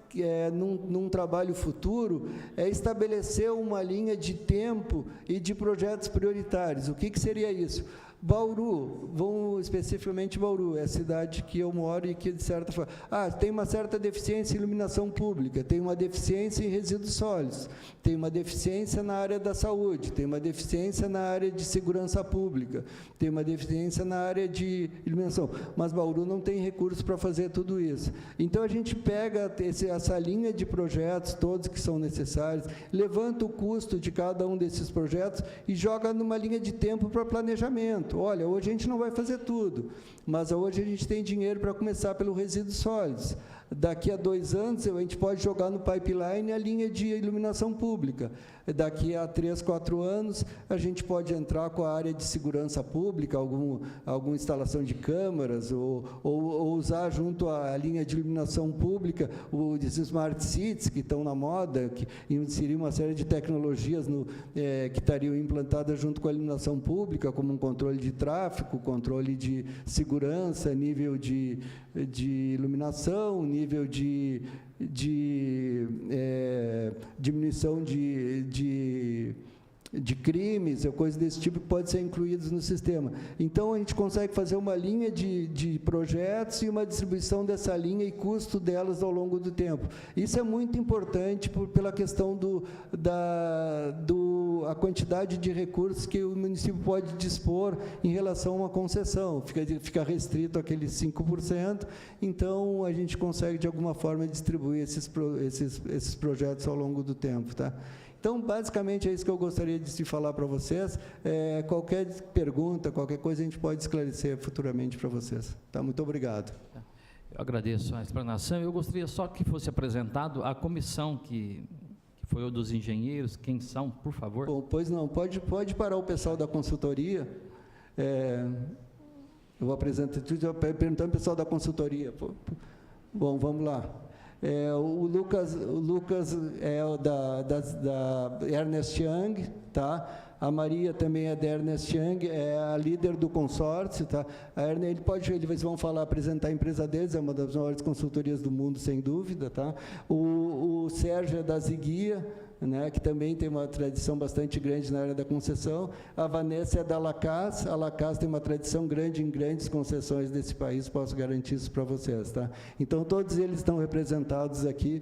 num trabalho futuro, estabelecer uma linha de tempo e de projetos prioritários. O que seria isso? Bauru, especificamente Bauru, é a cidade que eu moro e que, de certa forma, tem uma certa deficiência em iluminação pública, tem uma deficiência em resíduos sólidos, tem uma deficiência na área da saúde, tem uma deficiência na área de segurança pública, tem uma deficiência na área de iluminação, mas Bauru não tem recursos para fazer tudo isso. Então, a gente pega essa linha de projetos, todos que são necessários, levanta o custo de cada um desses projetos e joga numa linha de tempo para planejamento. Olha, hoje a gente não vai fazer tudo, mas hoje a gente tem dinheiro para começar pelo resíduos sólidos. Daqui a 2 anos, a gente pode jogar no pipeline a linha de iluminação pública. Daqui a 3, 4 anos, a gente pode entrar com a área de segurança pública, alguma instalação de câmaras, ou usar junto à linha de iluminação pública os Smart Cities, que estão na moda, que inseriam uma série de tecnologias que estariam implantadas junto com a iluminação pública, como um controle de tráfego, controle de segurança, nível de iluminação, nível de diminuição de crimes, ou coisas desse tipo que podem ser incluídos no sistema. Então, a gente consegue fazer uma linha de projetos e uma distribuição dessa linha e custo delas ao longo do tempo. Isso é muito importante pela questão a quantidade de recursos que o município pode dispor em relação a uma concessão. Fica restrito àqueles 5%, então a gente consegue, de alguma forma, distribuir esses projetos ao longo do tempo, tá? Então, basicamente, é isso que eu gostaria de falar para vocês. Qualquer pergunta, qualquer coisa, a gente pode esclarecer futuramente para vocês. Tá? Muito obrigado. Eu agradeço a explanação. Eu gostaria só que fosse apresentado a comissão que foi o dos engenheiros, quem são, por favor. Bom, pois não, pode parar o pessoal da consultoria. Eu vou apresentar tudo, perguntando ao pessoal da consultoria. Bom, vamos lá. O Lucas é da Ernst Young, tá? A Maria também é da Ernst Young, é a líder do consórcio, tá? Eles vão apresentar a empresa deles, é uma das maiores consultorias do mundo, sem dúvida, tá? O Sérgio é da Ziguia, né, que também tem uma tradição bastante grande na área da concessão. A Vanessa é da Lacaz. A Lacaz tem uma tradição grande em grandes concessões desse país, posso garantir isso para vocês. Tá? Então, todos eles estão representados aqui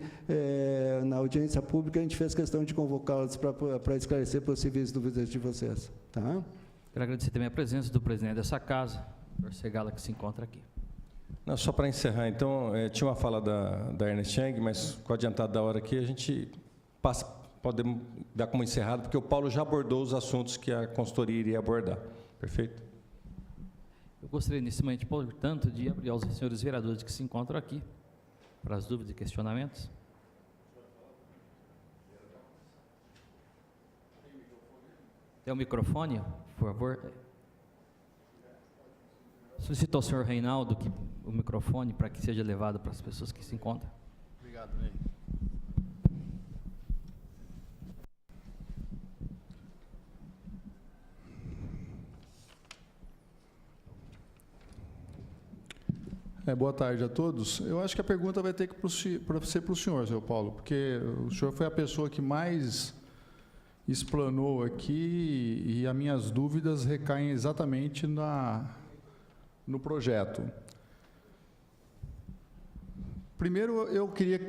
na audiência pública. A gente fez questão de convocá-los para esclarecer possíveis dúvidas de vocês. Tá? Quero agradecer também a presença do presidente dessa casa, Dr. Segala, que se encontra aqui. Não, só para encerrar, então, tinha uma fala da Ernest Young, mas com o adiantado da hora aqui, a gente podemos dar como encerrado, porque o Paulo já abordou os assuntos que a consultoria iria abordar. Perfeito? Eu gostaria, nesse momento, portanto, de abrir aos senhores vereadores que se encontram aqui, para as dúvidas e questionamentos. Tem o microfone, por favor. Solicito ao senhor Reinaldo que o microfone para que seja levado para as pessoas que se encontram. Obrigado, Ney. Boa tarde a todos. Eu acho que a pergunta vai ter que ser para o senhor, seu Paulo, porque o senhor foi a pessoa que mais explanou aqui e as minhas dúvidas recaem exatamente no projeto. Primeiro, eu queria...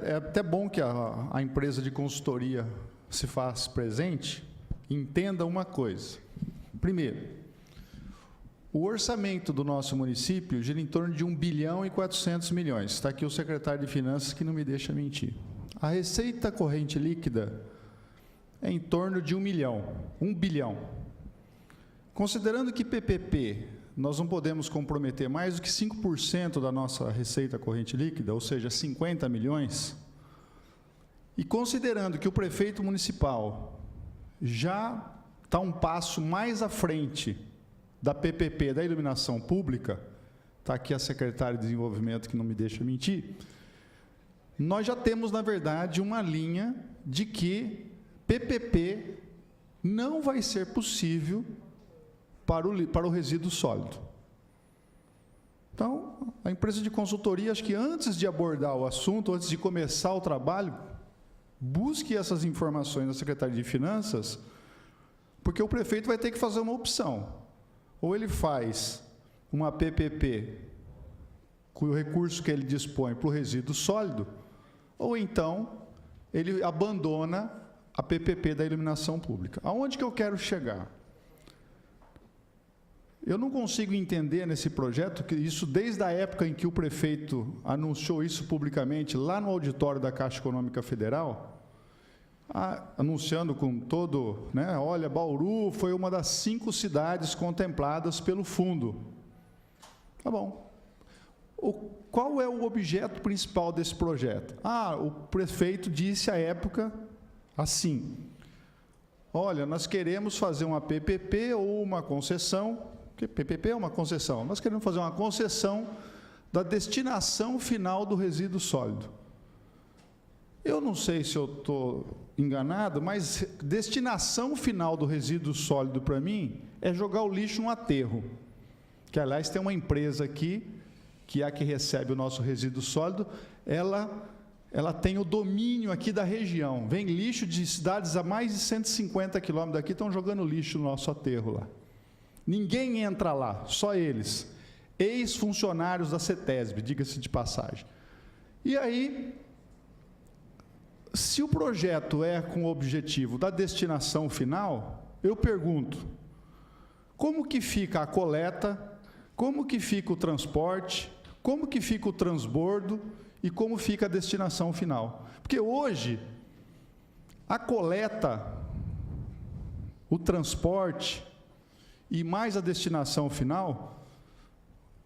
é até bom que a empresa de consultoria se faz presente. Entenda uma coisa. Primeiro, o orçamento do nosso município gira em torno de 1 bilhão e 400 milhões. Está aqui o secretário de Finanças que não me deixa mentir. A receita corrente líquida é em torno de 1 bilhão. Considerando que PPP, nós não podemos comprometer mais do que 5% da nossa receita corrente líquida, ou seja, 50 milhões, e considerando que o prefeito municipal já está um passo mais à frente da PPP, da iluminação pública, está aqui a secretária de Desenvolvimento que não me deixa mentir, nós já temos, na verdade, uma linha de que PPP não vai ser possível para o resíduo sólido. Então, a empresa de consultoria, acho que antes de abordar o assunto, antes de começar o trabalho, busque essas informações na Secretaria de Finanças, porque o prefeito vai ter que fazer uma opção. Ou ele faz uma PPP com o recurso que ele dispõe para o resíduo sólido, ou então ele abandona a PPP da iluminação pública. Aonde que eu quero chegar? Eu não consigo entender nesse projeto, que isso desde a época em que o prefeito anunciou isso publicamente, lá no auditório da Caixa Econômica Federal, anunciando com todo, né, olha, Bauru foi uma das 5 cidades contempladas pelo fundo. Tá bom. Qual é o objeto principal desse projeto? O prefeito disse à época assim, olha, nós queremos fazer uma PPP ou uma concessão, porque PPP é uma concessão, nós queremos fazer uma concessão da destinação final do resíduo sólido. Eu não sei se eu estou enganado, mas destinação final do resíduo sólido para mim é jogar o lixo no aterro, que aliás tem uma empresa aqui, que é a que recebe o nosso resíduo sólido, ela tem o domínio aqui da região, vem lixo de cidades a mais de 150 quilômetros daqui, estão jogando lixo no nosso aterro lá. Ninguém entra lá, só eles, ex-funcionários da CETESB, diga-se de passagem. E aí, se o projeto é com o objetivo da destinação final, eu pergunto, como que fica a coleta, como que fica o transporte, como que fica o transbordo e como fica a destinação final? Porque hoje, a coleta, o transporte e mais a destinação final,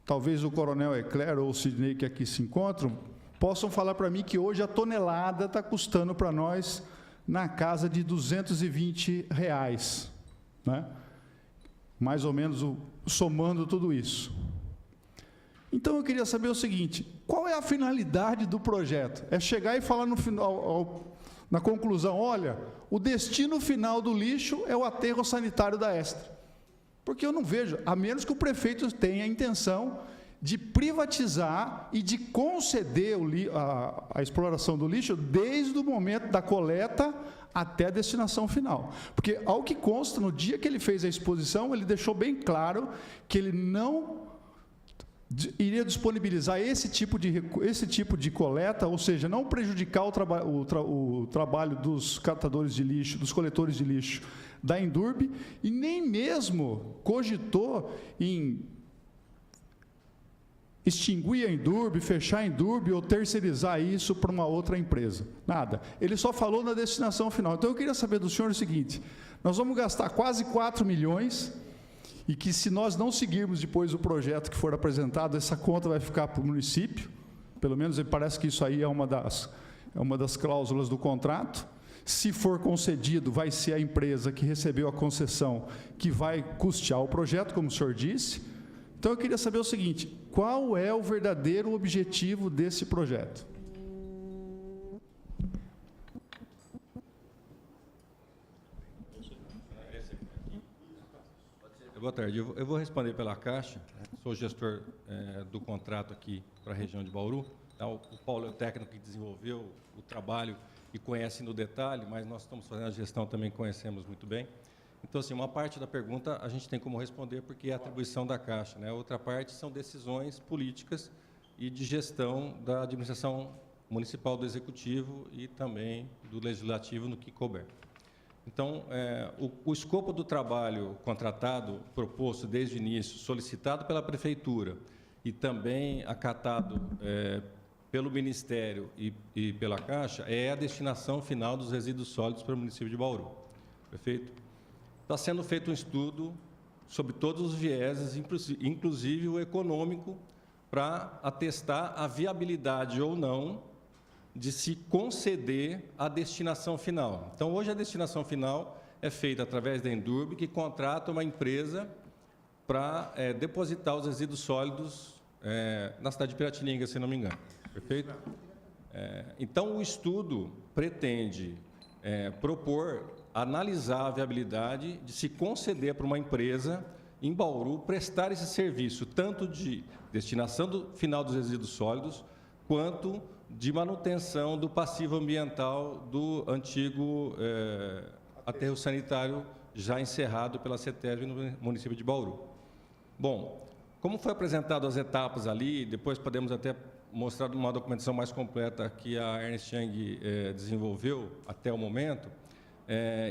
talvez o coronel Ecler ou o Sidney que aqui se encontram, possam falar para mim que hoje a tonelada está custando para nós na casa de R$220, né? Mais ou menos somando tudo isso. Então eu queria saber o seguinte, qual é a finalidade do projeto? É chegar e falar no final, na conclusão, olha, o destino final do lixo é o aterro sanitário da Extra. Porque eu não vejo, a menos que o prefeito tenha a intenção de privatizar e de conceder a exploração do lixo desde o momento da coleta até a destinação final. Porque, ao que consta, no dia que ele fez a exposição, ele deixou bem claro que ele não iria disponibilizar esse tipo de coleta, ou seja, não prejudicar o trabalho dos catadores de lixo, dos coletores de lixo da Endurbe, e nem mesmo cogitou em extinguir a Endurbe, fechar a Endurbe ou terceirizar isso para uma outra empresa. Nada. Ele só falou na destinação final. Então, eu queria saber do senhor o seguinte: nós vamos gastar quase 4 milhões, e que, se nós não seguirmos depois o projeto que for apresentado, essa conta vai ficar para o município. Pelo menos, parece que isso aí é uma das cláusulas do contrato. Se for concedido, vai ser a empresa que recebeu a concessão que vai custear o projeto, como o senhor disse. Então, eu queria saber o seguinte: qual é o verdadeiro objetivo desse projeto? Boa tarde. Eu vou responder pela Caixa. Sou gestor do contrato aqui para a região de Bauru. O Paulo é o técnico que desenvolveu o trabalho e conhece no detalhe, mas nós estamos fazendo a gestão, também conhecemos muito bem. Então, assim, uma parte da pergunta a gente tem como responder, porque é atribuição da Caixa, né? Outra parte são decisões políticas e de gestão da administração municipal, do Executivo e também do Legislativo, no que couber. Então, o escopo do trabalho contratado, proposto desde o início, solicitado pela Prefeitura e também acatado pelo Ministério e pela Caixa, é a destinação final dos resíduos sólidos para o município de Bauru. Perfeito? Está sendo feito um estudo sobre todos os vieses, inclusive o econômico, para atestar a viabilidade ou não de se conceder a destinação final. Então, hoje a destinação final é feita através da Endurbe, que contrata uma empresa para depositar os resíduos sólidos na cidade de Piratininga, se não me engano. Perfeito? Então, o estudo pretende propor, analisar a viabilidade de se conceder para uma empresa em Bauru prestar esse serviço, tanto de destinação final dos resíduos sólidos, quanto de manutenção do passivo ambiental do antigo aterro sanitário já encerrado pela CETESB no município de Bauru. Bom, como foi apresentado as etapas ali, depois podemos até mostrar uma documentação mais completa que a Ernst Young desenvolveu até o momento,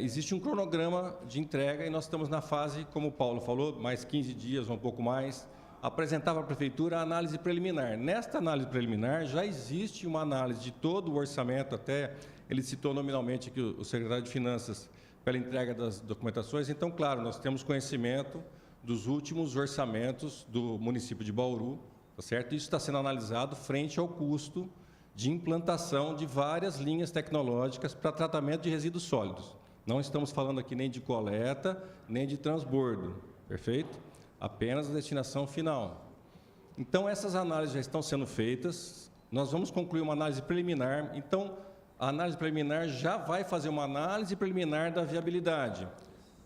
existe um cronograma de entrega e nós estamos na fase, como o Paulo falou, mais 15 dias ou um pouco mais, apresentava à Prefeitura a análise preliminar. Nesta análise preliminar, já existe uma análise de todo o orçamento, até ele citou nominalmente aqui o secretário de Finanças, pela entrega das documentações. Então, claro, nós temos conhecimento dos últimos orçamentos do município de Bauru, tá certo? Isso está sendo analisado frente ao custo de implantação de várias linhas tecnológicas para tratamento de resíduos sólidos. Não estamos falando aqui nem de coleta, nem de transbordo, perfeito? Apenas a destinação final. Então, essas análises já estão sendo feitas, nós vamos concluir uma análise preliminar. Então, a análise preliminar já vai fazer uma análise preliminar da viabilidade.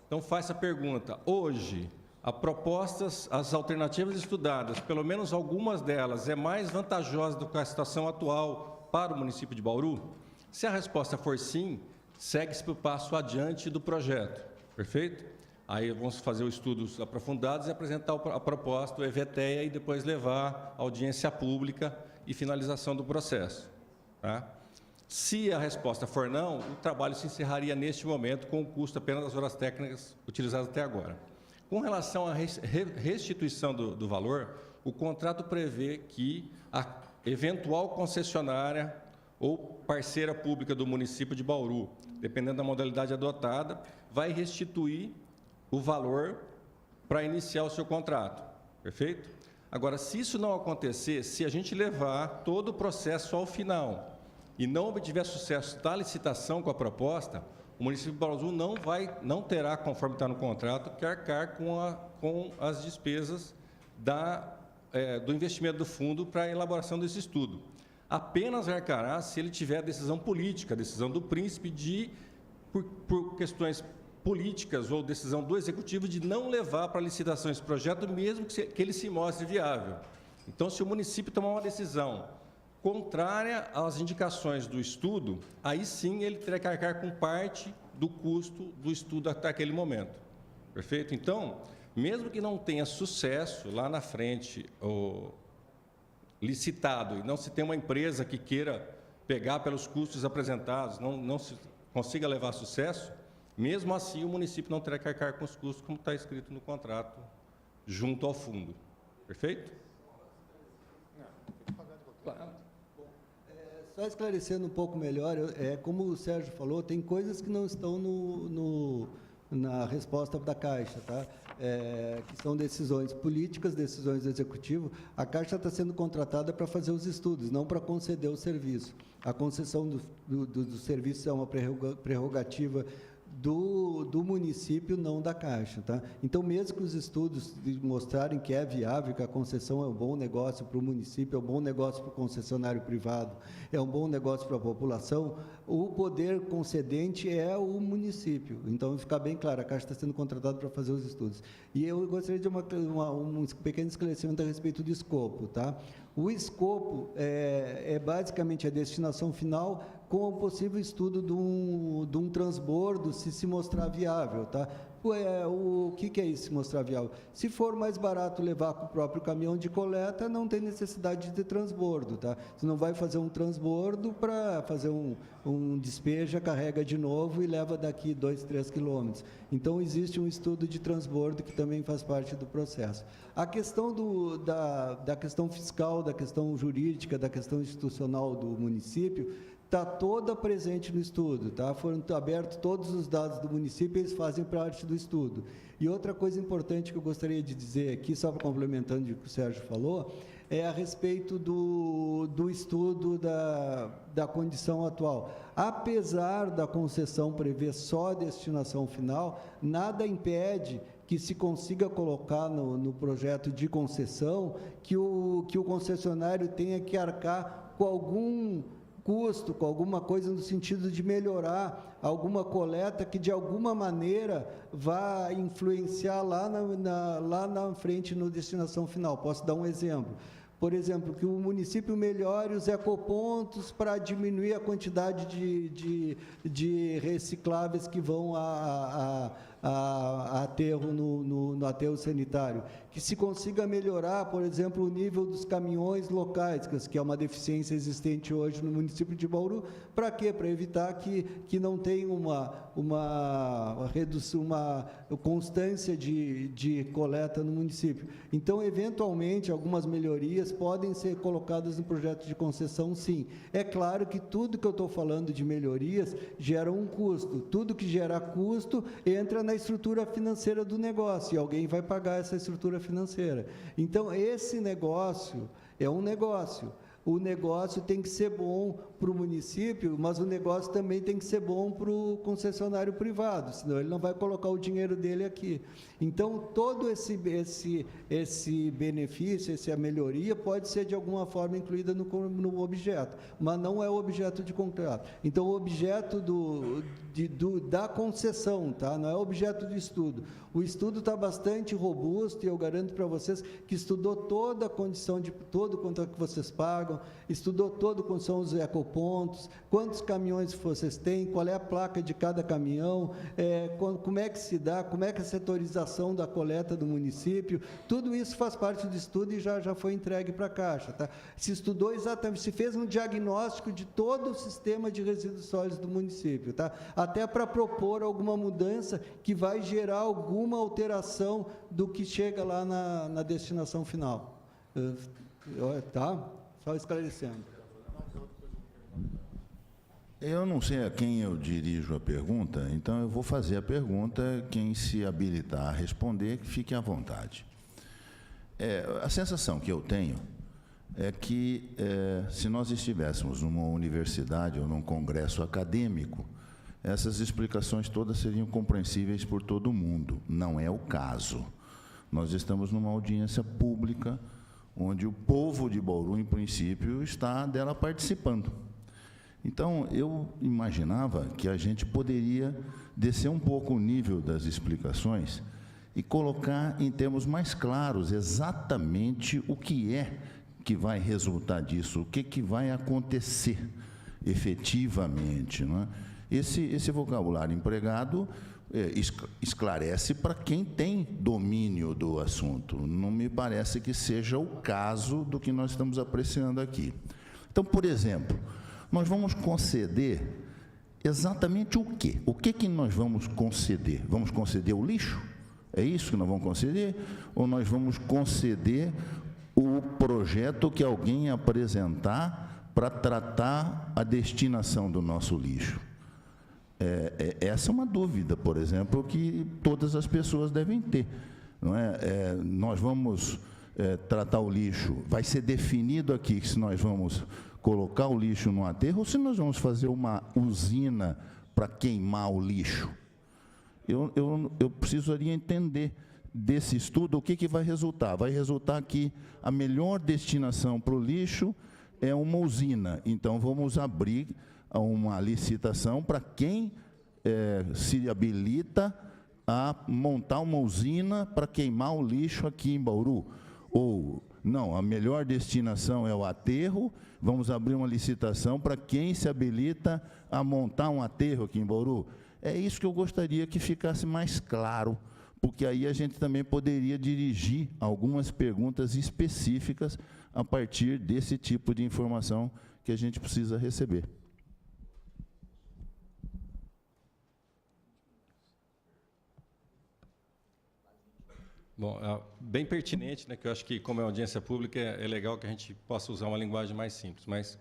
Então, faça a pergunta: hoje, as alternativas estudadas, pelo menos algumas delas, é mais vantajosa do que a situação atual para o município de Bauru? Se a resposta for sim, segue-se para o passo adiante do projeto, perfeito? Aí vamos fazer os estudos aprofundados e apresentar a proposta, o EVTEA, e depois levar à audiência pública e finalização do processo. Tá? Se a resposta for não, o trabalho se encerraria neste momento com o custo apenas das horas técnicas utilizadas até agora. Com relação à restituição do valor, o contrato prevê que a eventual concessionária ou parceira pública do município de Bauru, dependendo da modalidade adotada, vai restituir o valor para iniciar o seu contrato, perfeito? Agora, se isso não acontecer, se a gente levar todo o processo ao final e não obtiver sucesso da licitação com a proposta, o município de Bauru não terá, conforme está no contrato, que arcar com as despesas do investimento do fundo para a elaboração desse estudo. Apenas arcará se ele tiver a decisão política, a decisão do príncipe por questões políticas ou decisão do Executivo de não levar para licitação esse projeto, mesmo que ele se mostre viável. Então, se o município tomar uma decisão contrária às indicações do estudo, aí sim ele terá que arcar com parte do custo do estudo até aquele momento. Perfeito? Então, mesmo que não tenha sucesso lá na frente, licitado, e não se tenha uma empresa que queira pegar pelos custos apresentados, não se consiga levar a sucesso, mesmo assim o município não terá que arcar com os custos, como está escrito no contrato, junto ao fundo. Perfeito? Só esclarecendo um pouco melhor, como o Sérgio falou, tem coisas que não estão na resposta da Caixa, tá? Que são decisões políticas, decisões do Executivo. A Caixa está sendo contratada para fazer os estudos, não para conceder o serviço. A concessão do serviço é uma prerrogativa do município, não da Caixa, tá? Então, mesmo que os estudos mostrarem que é viável, que a concessão é um bom negócio para o município, é um bom negócio para o concessionário privado, é um bom negócio para a população, o poder concedente é o município. Então, ficar bem claro, a Caixa está sendo contratada para fazer os estudos. E eu gostaria de um pequeno esclarecimento a respeito do escopo, tá? O escopo é basicamente a destinação final com o possível estudo de um transbordo, se mostrar viável, tá? O que é isso, se mostrar viável? Se for mais barato levar com o próprio caminhão de coleta, não tem necessidade de ter transbordo, tá? Você não vai fazer um transbordo para fazer um despeja, carrega de novo e leva daqui 2, 3 quilômetros. Então, existe um estudo de transbordo que também faz parte do processo. A questão da questão fiscal, da questão jurídica, da questão institucional do município, está toda presente no estudo, tá? Foram abertos todos os dados do município, eles fazem parte do estudo. E outra coisa importante que eu gostaria de dizer aqui, só complementando o que o Sérgio falou, é a respeito do estudo da condição atual. Apesar da concessão prever só a destinação final, nada impede que se consiga colocar no projeto de concessão que o concessionário tenha que arcar com algum custo, com alguma coisa no sentido de melhorar alguma coleta que, de alguma maneira, vá influenciar lá na frente, no destinação final. Posso dar um exemplo? Por exemplo, que o município melhore os ecopontos para diminuir a quantidade de recicláveis que vão a aterro no aterro sanitário, que se consiga melhorar, por exemplo, o nível dos caminhões locais, que é uma deficiência existente hoje no município de Bauru. Para quê? Para evitar que não tenha uma redução, uma constância de coleta no município. Então, eventualmente, algumas melhorias podem ser colocadas no projeto de concessão, sim. É claro que tudo que eu estou falando de melhorias gera um custo. Tudo que gera custo entra na estrutura financeira do negócio, e alguém vai pagar essa estrutura financeira. Então, esse negócio é um negócio. O negócio tem que ser bom para o município, mas o negócio também tem que ser bom para o concessionário privado, senão ele não vai colocar o dinheiro dele aqui. Então, todo esse benefício, essa melhoria, pode ser de alguma forma incluída no objeto, mas não é o objeto de contrato. Então, o objeto da concessão, tá? Não é objeto de estudo. O estudo está bastante robusto, e eu garanto para vocês que estudou toda a condição de todo quanto é que vocês pagam, estudou todo quanto são os ecopontos, quantos caminhões vocês têm, qual é a placa de cada caminhão, como é que se dá, como é que é a setorização da coleta do município. Tudo isso faz parte do estudo e já foi entregue para a Caixa, tá? Se estudou exatamente, se fez um diagnóstico de todo o sistema de resíduos sólidos do município, tá? Até para propor alguma mudança que vai gerar alguma alteração do que chega lá na destinação final. Tá? Só esclarecendo. Eu não sei a quem eu dirijo a pergunta, então eu vou fazer a pergunta. Quem se habilitar a responder, fique à vontade. A sensação que eu tenho é que, se nós estivéssemos numa universidade ou num congresso acadêmico, essas explicações todas seriam compreensíveis por todo mundo. Não é o caso. Nós estamos numa audiência pública, onde o povo de Bauru, em princípio, está dela participando. Então, eu imaginava que a gente poderia descer um pouco o nível das explicações e colocar em termos mais claros exatamente o que é que vai resultar disso? O que vai acontecer efetivamente, não é? Esse vocabulário empregado esclarece para quem tem domínio do assunto. Não me parece que seja o caso do que nós estamos apreciando aqui. Então, por exemplo, nós vamos conceder exatamente o quê? O que nós vamos conceder? Vamos conceder o lixo? É isso que nós vamos conceder? Ou nós vamos conceder o projeto que alguém apresentar para tratar a destinação do nosso lixo? Essa é uma dúvida, por exemplo, que todas as pessoas devem ter. Não é? Nós vamos tratar o lixo, vai ser definido aqui que se nós vamos colocar o lixo no aterro ou se nós vamos fazer uma usina para queimar o lixo. Eu precisaria entender desse estudo o que vai resultar. Vai resultar que a melhor destinação para o lixo é uma usina. Então, vamos abrir uma licitação para quem se habilita a montar uma usina para queimar o lixo aqui em Bauru. Ou, não, a melhor destinação é o aterro, vamos abrir uma licitação para quem se habilita a montar um aterro aqui em Bauru. É isso que eu gostaria que ficasse mais claro, porque aí a gente também poderia dirigir algumas perguntas específicas a partir desse tipo de informação que a gente precisa receber. Bom, bem pertinente, né, que eu acho que, como é audiência pública, é legal que a gente possa usar uma linguagem mais simples, mas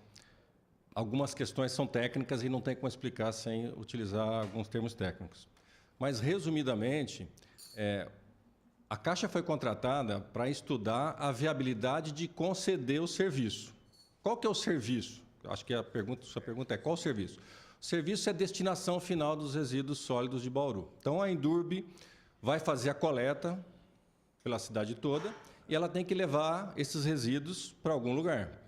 algumas questões são técnicas e não tem como explicar sem utilizar alguns termos técnicos. Mas, resumidamente, a Caixa foi contratada para estudar a viabilidade de conceder o serviço. Qual que é o serviço? Acho que sua pergunta é qual o serviço? O serviço é a destinação final dos resíduos sólidos de Bauru. Então, a Endurbe vai fazer a coleta pela cidade toda e ela tem que levar esses resíduos para algum lugar,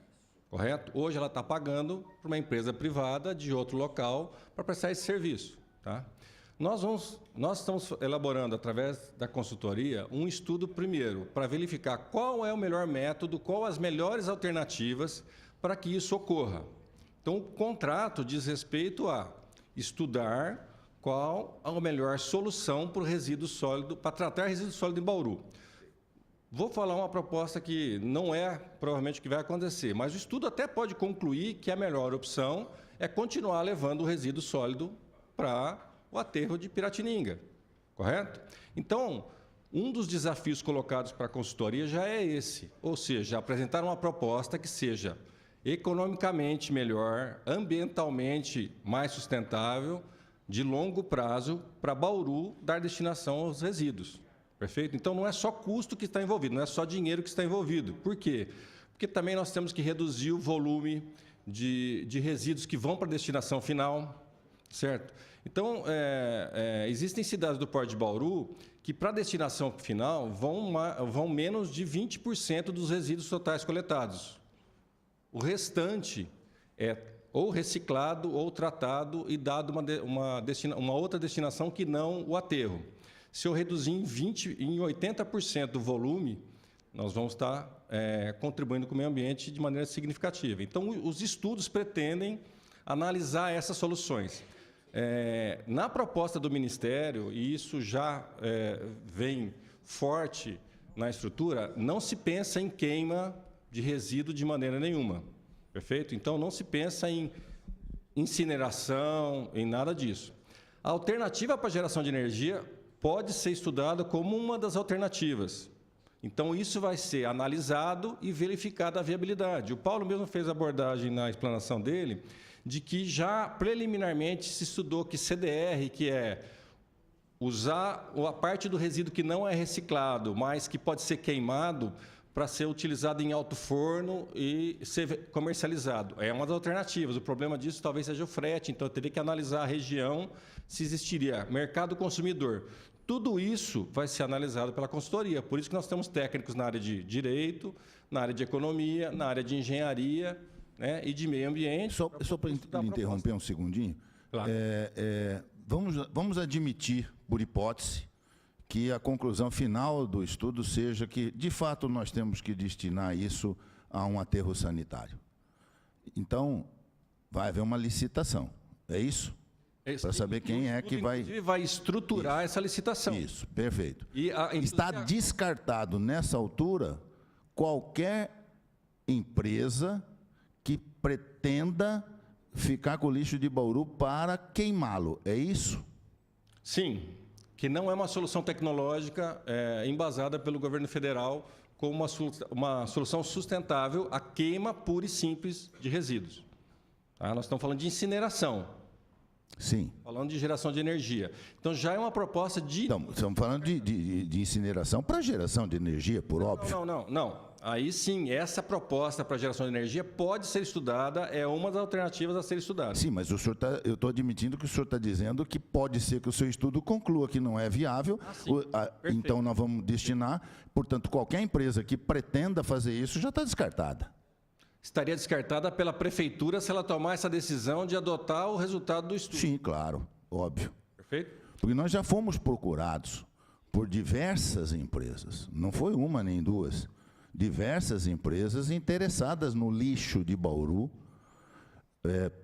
correto? Hoje ela está pagando para uma empresa privada de outro local para prestar esse serviço, tá? Nós estamos elaborando, através da consultoria, um estudo primeiro para verificar qual é o melhor método, quais as melhores alternativas para que isso ocorra. Então, o contrato diz respeito a estudar qual a melhor solução para o resíduo sólido, para tratar resíduo sólido em Bauru. Vou falar uma proposta que não é provavelmente o que vai acontecer, mas o estudo até pode concluir que a melhor opção é continuar levando o resíduo sólido para o aterro de Piratininga, correto? Então, um dos desafios colocados para a consultoria já é esse, ou seja, apresentar uma proposta que seja economicamente melhor, ambientalmente mais sustentável, de longo prazo, para Bauru dar destinação aos resíduos. Perfeito? Então, não é só custo que está envolvido, não é só dinheiro que está envolvido. Por quê? Porque também nós temos que reduzir o volume de resíduos que vão para a destinação final, certo? Então, existem cidades do Porto de Bauru que, para a destinação final, vão menos de 20% dos resíduos totais coletados. O restante é ou reciclado ou tratado e dado uma outra destinação que não o aterro. Se eu reduzir em 80% do volume, nós vamos estar contribuindo com o meio ambiente de maneira significativa. Então, os estudos pretendem analisar essas soluções. Na proposta do Ministério, e isso já vem forte na estrutura, não se pensa em queima de resíduo de maneira nenhuma. Perfeito? Então, não se pensa em incineração, em nada disso. A alternativa para a geração de energia pode ser estudada como uma das alternativas. Então, isso vai ser analisado e verificada a viabilidade. O Paulo mesmo fez a abordagem na explanação dele, de que já preliminarmente se estudou que CDR, que é usar a parte do resíduo que não é reciclado, mas que pode ser queimado, para ser utilizado em alto forno e ser comercializado. É uma das alternativas. O problema disso talvez seja o frete, então eu teria que analisar a região, se existiria mercado consumidor. Tudo isso vai ser analisado pela consultoria. Por isso que nós temos técnicos na área de direito, na área de economia, na área de engenharia, né, e de meio ambiente. Só para interromper um segundinho. Claro. Vamos admitir, por hipótese, que a conclusão final do estudo seja que, de fato, nós temos que destinar isso a um aterro sanitário. Então, vai haver uma licitação, é isso? Para saber quem é que vai... Inclusive, vai estruturar essa licitação. Isso, perfeito. E Está descartado, nessa altura, qualquer empresa que pretenda ficar com o lixo de Bauru para queimá-lo, é isso? Sim, que não é uma solução tecnológica embasada pelo governo federal como uma solução sustentável à queima pura e simples de resíduos. Tá? Nós estamos falando de incineração. Sim. Falando de geração de energia. Então, já é uma proposta de... Então, estamos falando de incineração para geração de energia, por óbvio. Não. Aí sim, essa proposta para geração de energia pode ser estudada, é uma das alternativas a ser estudada. Sim, mas eu estou admitindo que o senhor está dizendo que pode ser que o seu estudo conclua que não é viável. Então, nós vamos destinar. Portanto, qualquer empresa que pretenda fazer isso já está descartada. Estaria descartada pela prefeitura se ela tomar essa decisão de adotar o resultado do estudo. Sim, claro, óbvio. Perfeito? Porque nós já fomos procurados por diversas empresas, não foi uma nem duas, diversas empresas interessadas no lixo de Bauru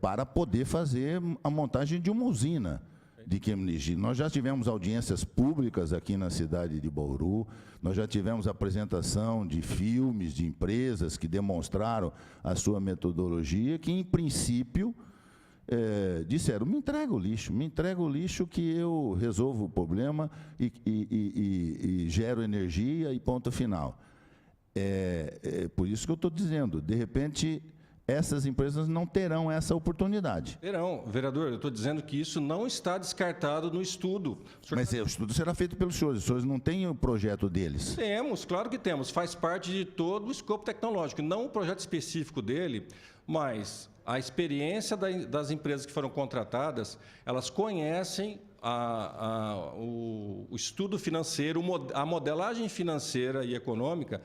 para poder fazer a montagem de uma usina de queima de lixo. Nós já tivemos audiências públicas aqui na cidade de Bauru, nós já tivemos apresentação de filmes de empresas que demonstraram a sua metodologia, que, em princípio, disseram, me entrega o lixo que eu resolvo o problema e gero energia e ponto final. Por isso que eu estou dizendo, de repente, essas empresas não terão essa oportunidade. Terão. Vereador, eu estou dizendo que isso não está descartado no estudo. Mas o estudo será feito pelos senhores. Os senhores não têm o projeto deles? Temos, claro que temos. Faz parte de todo o escopo tecnológico. Não o projeto específico dele, mas a experiência das empresas que foram contratadas, elas conhecem o estudo financeiro, a modelagem financeira e econômica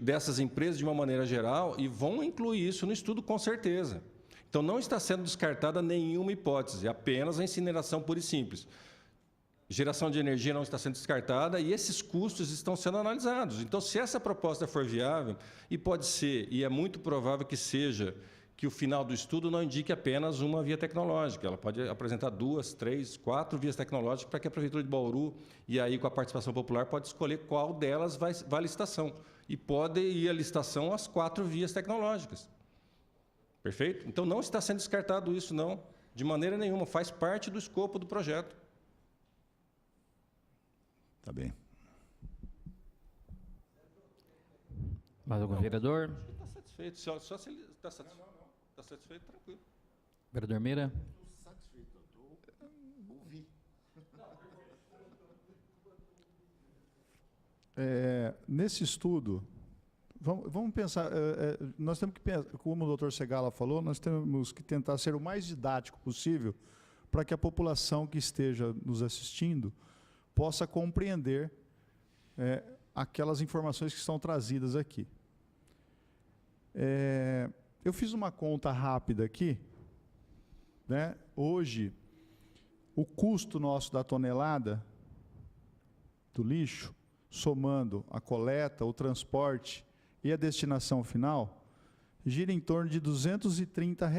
dessas empresas de uma maneira geral e vão incluir isso no estudo com certeza. Então, não está sendo descartada nenhuma hipótese, apenas a incineração pura e simples. Geração de energia não está sendo descartada e esses custos estão sendo analisados. Então, se essa proposta for viável, e pode ser, e é muito provável que seja, que o final do estudo não indique apenas uma via tecnológica. Ela pode apresentar 2, 3, 4 vias tecnológicas para que a Prefeitura de Bauru, e aí com a participação popular, pode escolher qual delas vai à licitação. E pode ir à licitação as 4 vias tecnológicas. Perfeito? Então, não está sendo descartado isso, não, de maneira nenhuma. Faz parte do escopo do projeto. Tá bem. Mais algum vereador? Está satisfeito. Só se ele está satisfeito. Está satisfeito, tranquilo. Vereador Meira? Estou satisfeito, eu ouvi. Nesse estudo, vamos pensar, nós temos que pensar, como o doutor Segala falou, nós temos que tentar ser o mais didático possível para que a população que esteja nos assistindo possa compreender aquelas informações que estão trazidas aqui. Eu fiz uma conta rápida aqui, né? Hoje, o custo nosso da tonelada do lixo, somando a coleta, o transporte e a destinação final, gira em torno de R$ 230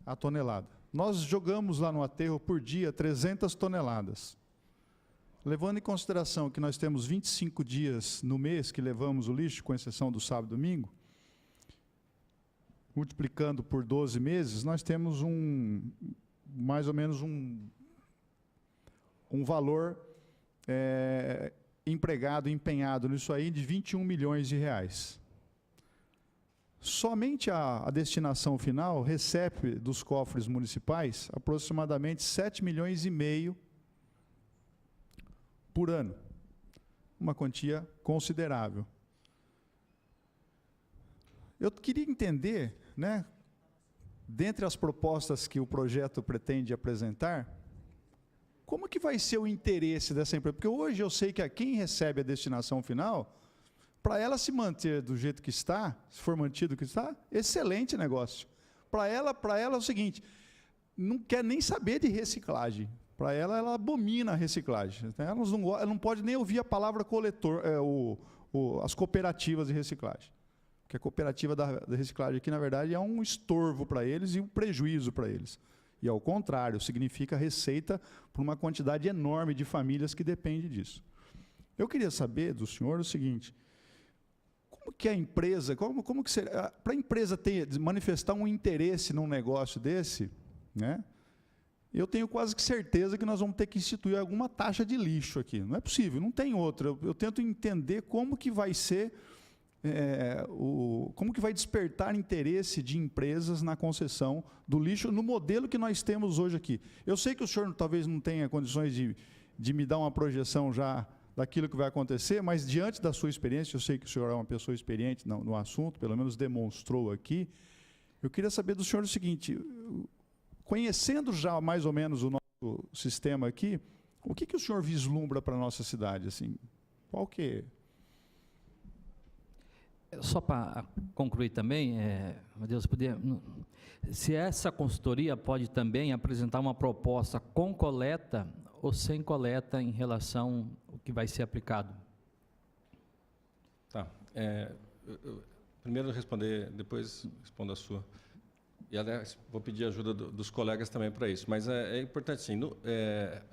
a tonelada. Nós jogamos lá no aterro por dia 300 toneladas. Levando em consideração que nós temos 25 dias no mês que levamos o lixo, com exceção do sábado e domingo, multiplicando por 12 meses, nós temos mais ou menos um valor empenhado nisso aí de 21 milhões de reais. Somente a destinação final recebe dos cofres municipais aproximadamente 7 milhões e meio por ano. Uma quantia considerável. Eu queria entender, né, dentre as propostas que o projeto pretende apresentar, como que vai ser o interesse dessa empresa? Porque hoje eu sei que quem recebe a destinação final, para ela se manter do jeito que está, se for mantido o que está, excelente negócio. Para ela é o seguinte, não quer nem saber de reciclagem. Para ela abomina a reciclagem. Ela não pode nem ouvir a palavra coletor, as cooperativas de reciclagem. que a cooperativa da reciclagem aqui, na verdade, é um estorvo para eles e um prejuízo para eles. E, ao contrário, significa receita para uma quantidade enorme de famílias que depende disso. Eu queria saber do senhor o seguinte, como que a empresa, como que será, para a empresa manifestar um interesse num negócio desse, né? Eu tenho quase que certeza que nós vamos ter que instituir alguma taxa de lixo aqui. Não é possível, não tem outra. Eu tento entender como que vai ser, como que vai despertar interesse de empresas na concessão do lixo no modelo que nós temos hoje aqui. Eu sei que o senhor talvez não tenha condições de me dar uma projeção já daquilo que vai acontecer, mas diante da sua experiência, eu sei que o senhor é uma pessoa experiente no assunto, pelo menos demonstrou aqui, eu queria saber do senhor o seguinte, conhecendo já mais ou menos o nosso sistema aqui, o que o senhor vislumbra para a nossa cidade? Assim, qual que é? Só para concluir também, Deus poder, se essa consultoria pode também apresentar uma proposta com coleta ou sem coleta em relação ao que vai ser aplicado? Tá. Primeiro responder, depois respondo a sua. E, aliás, vou pedir ajuda dos colegas também para isso. Mas é importante, sim.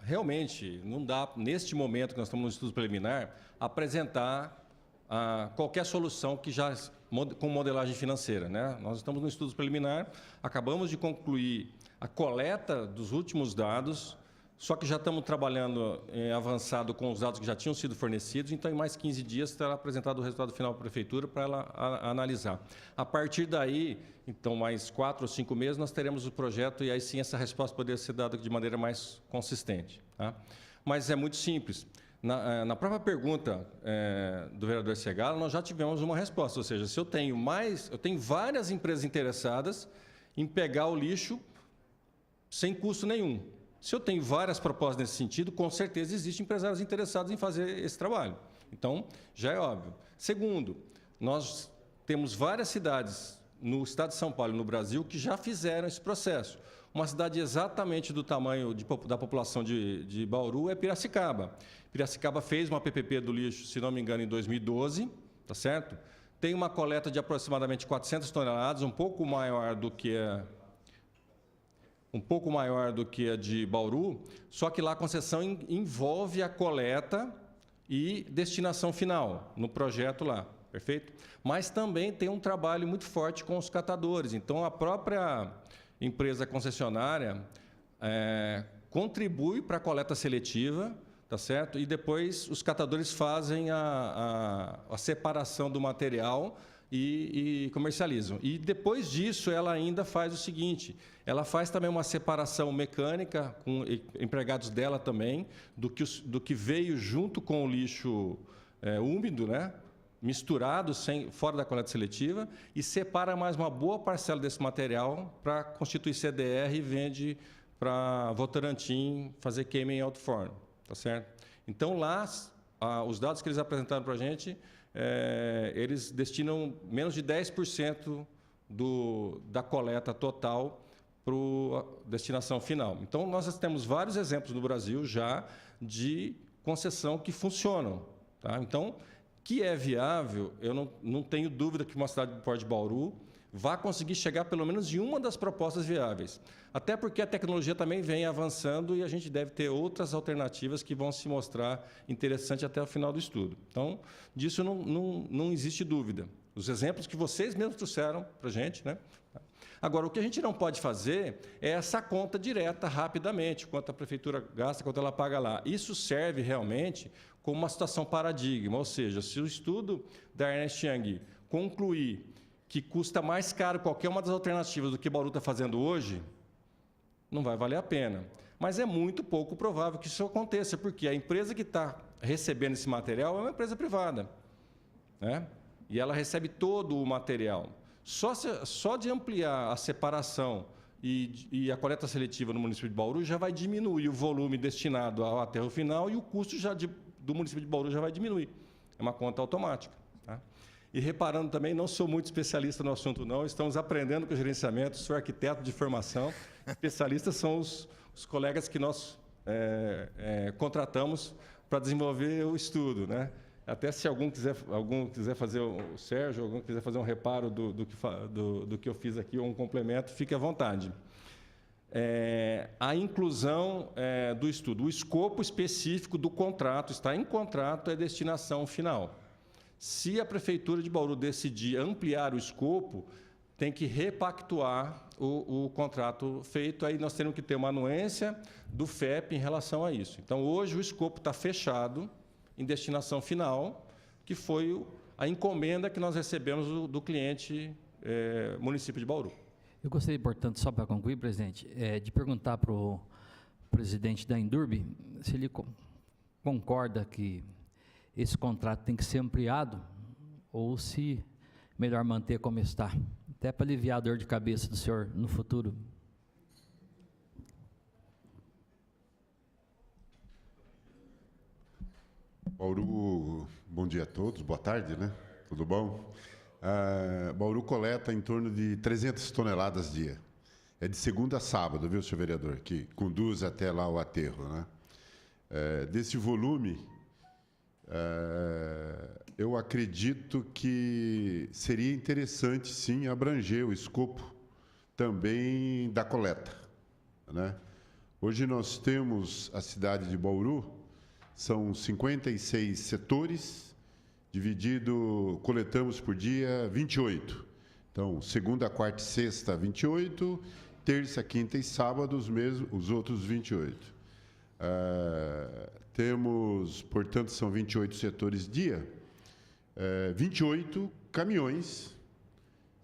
Realmente, não dá, neste momento que nós estamos no estudo preliminar, apresentar qualquer solução que já com modelagem financeira, né? Nós estamos no estudo preliminar, acabamos de concluir a coleta dos últimos dados, só que já estamos trabalhando avançado com os dados que já tinham sido fornecidos, então em mais 15 dias será apresentado o resultado final para a Prefeitura para ela analisar. A partir daí, então mais 4 ou 5 meses, nós teremos o projeto e aí sim essa resposta poderia ser dada de maneira mais consistente. Tá? Mas é muito simples. Na própria pergunta do vereador Segala, nós já tivemos uma resposta, ou seja, se eu tenho várias empresas interessadas em pegar o lixo sem custo nenhum. Se eu tenho várias propostas nesse sentido, com certeza existem empresários interessados em fazer esse trabalho. Então, já é óbvio. Segundo, nós temos várias cidades no estado de São Paulo e no Brasil que já fizeram esse processo. Uma cidade exatamente do tamanho da população de Bauru é Piracicaba. Piracicaba fez uma PPP do lixo, se não me engano, em 2012, tá certo? Tem uma coleta de aproximadamente 400 toneladas, um pouco maior do que a de Bauru, só que lá a concessão envolve a coleta e destinação final no projeto lá, perfeito? Mas também tem um trabalho muito forte com os catadores. Então, a própria empresa concessionária contribui para a coleta seletiva, tá certo? E depois os catadores fazem a separação do material e comercializam. E depois disso, ela ainda faz o seguinte, ela faz também uma separação mecânica, com empregados dela também, do que veio junto com o lixo úmido, né? Misturado, fora da coleta seletiva, e separa mais uma boa parcela desse material para constituir CDR e vende para Votorantim fazer queima em alto forno. Tá certo? Então, lá, os dados que eles apresentaram para a gente, eles destinam menos de 10% da coleta total para a destinação final. Então, nós temos vários exemplos no Brasil já de concessão que funcionam. Tá? Então, que é viável, eu não tenho dúvida que uma cidade do porte de Bauru vai conseguir chegar pelo menos em uma das propostas viáveis. Até porque a tecnologia também vem avançando e a gente deve ter outras alternativas que vão se mostrar interessantes até o final do estudo. Então, disso não existe dúvida. Os exemplos que vocês mesmos trouxeram para a gente, né? Agora, o que a gente não pode fazer é essa conta direta rapidamente, quanto a prefeitura gasta, quanto ela paga lá. Isso serve realmente como uma situação paradigma, ou seja, se o estudo da Ernst Young concluir que custa mais caro qualquer uma das alternativas do que Bauru está fazendo hoje, não vai valer a pena. Mas é muito pouco provável que isso aconteça, porque a empresa que está recebendo esse material é uma empresa privada, né? E ela recebe todo o material. Só de ampliar a separação e a coleta seletiva no município de Bauru já vai diminuir o volume destinado ao aterro final e o custo do município de Bauru já vai diminuir. É uma conta automática. Tá? E reparando também, não sou muito especialista no assunto, não, estamos aprendendo com o gerenciamento, sou arquiteto de formação, especialistas são os colegas que nós contratamos para desenvolver o estudo, né? Até se algum quiser fazer, o Sérgio, algum quiser fazer um reparo do que eu fiz aqui, ou um complemento, fique à vontade. A inclusão do estudo. O escopo específico do contrato, está em contrato, é destinação final. Se a Prefeitura de Bauru decidir ampliar o escopo, tem que repactuar o contrato feito, aí nós teremos que ter uma anuência do FEP em relação a isso. Então, hoje, o escopo está fechado em destinação final, que foi a encomenda que nós recebemos do cliente município de Bauru. Eu gostaria, portanto, só para concluir, presidente, de perguntar para o presidente da Indurb se ele concorda que esse contrato tem que ser ampliado ou se melhor manter como está, até para aliviar a dor de cabeça do senhor no futuro. Bauru, bom dia a todos, boa tarde, né? Tudo bom? Bauru coleta em torno de 300 toneladas dia. É de segunda a sábado, viu, senhor vereador, que conduz até lá o aterro, né? Desse volume, eu acredito que seria interessante, sim, abranger o escopo também da coleta, né? Hoje nós temos a cidade de Bauru, são 56 setores, coletamos por dia 28. Então, segunda, quarta e sexta, 28, terça, quinta e sábado, os outros 28. Temos, portanto, são 28 setores dia, 28 caminhões,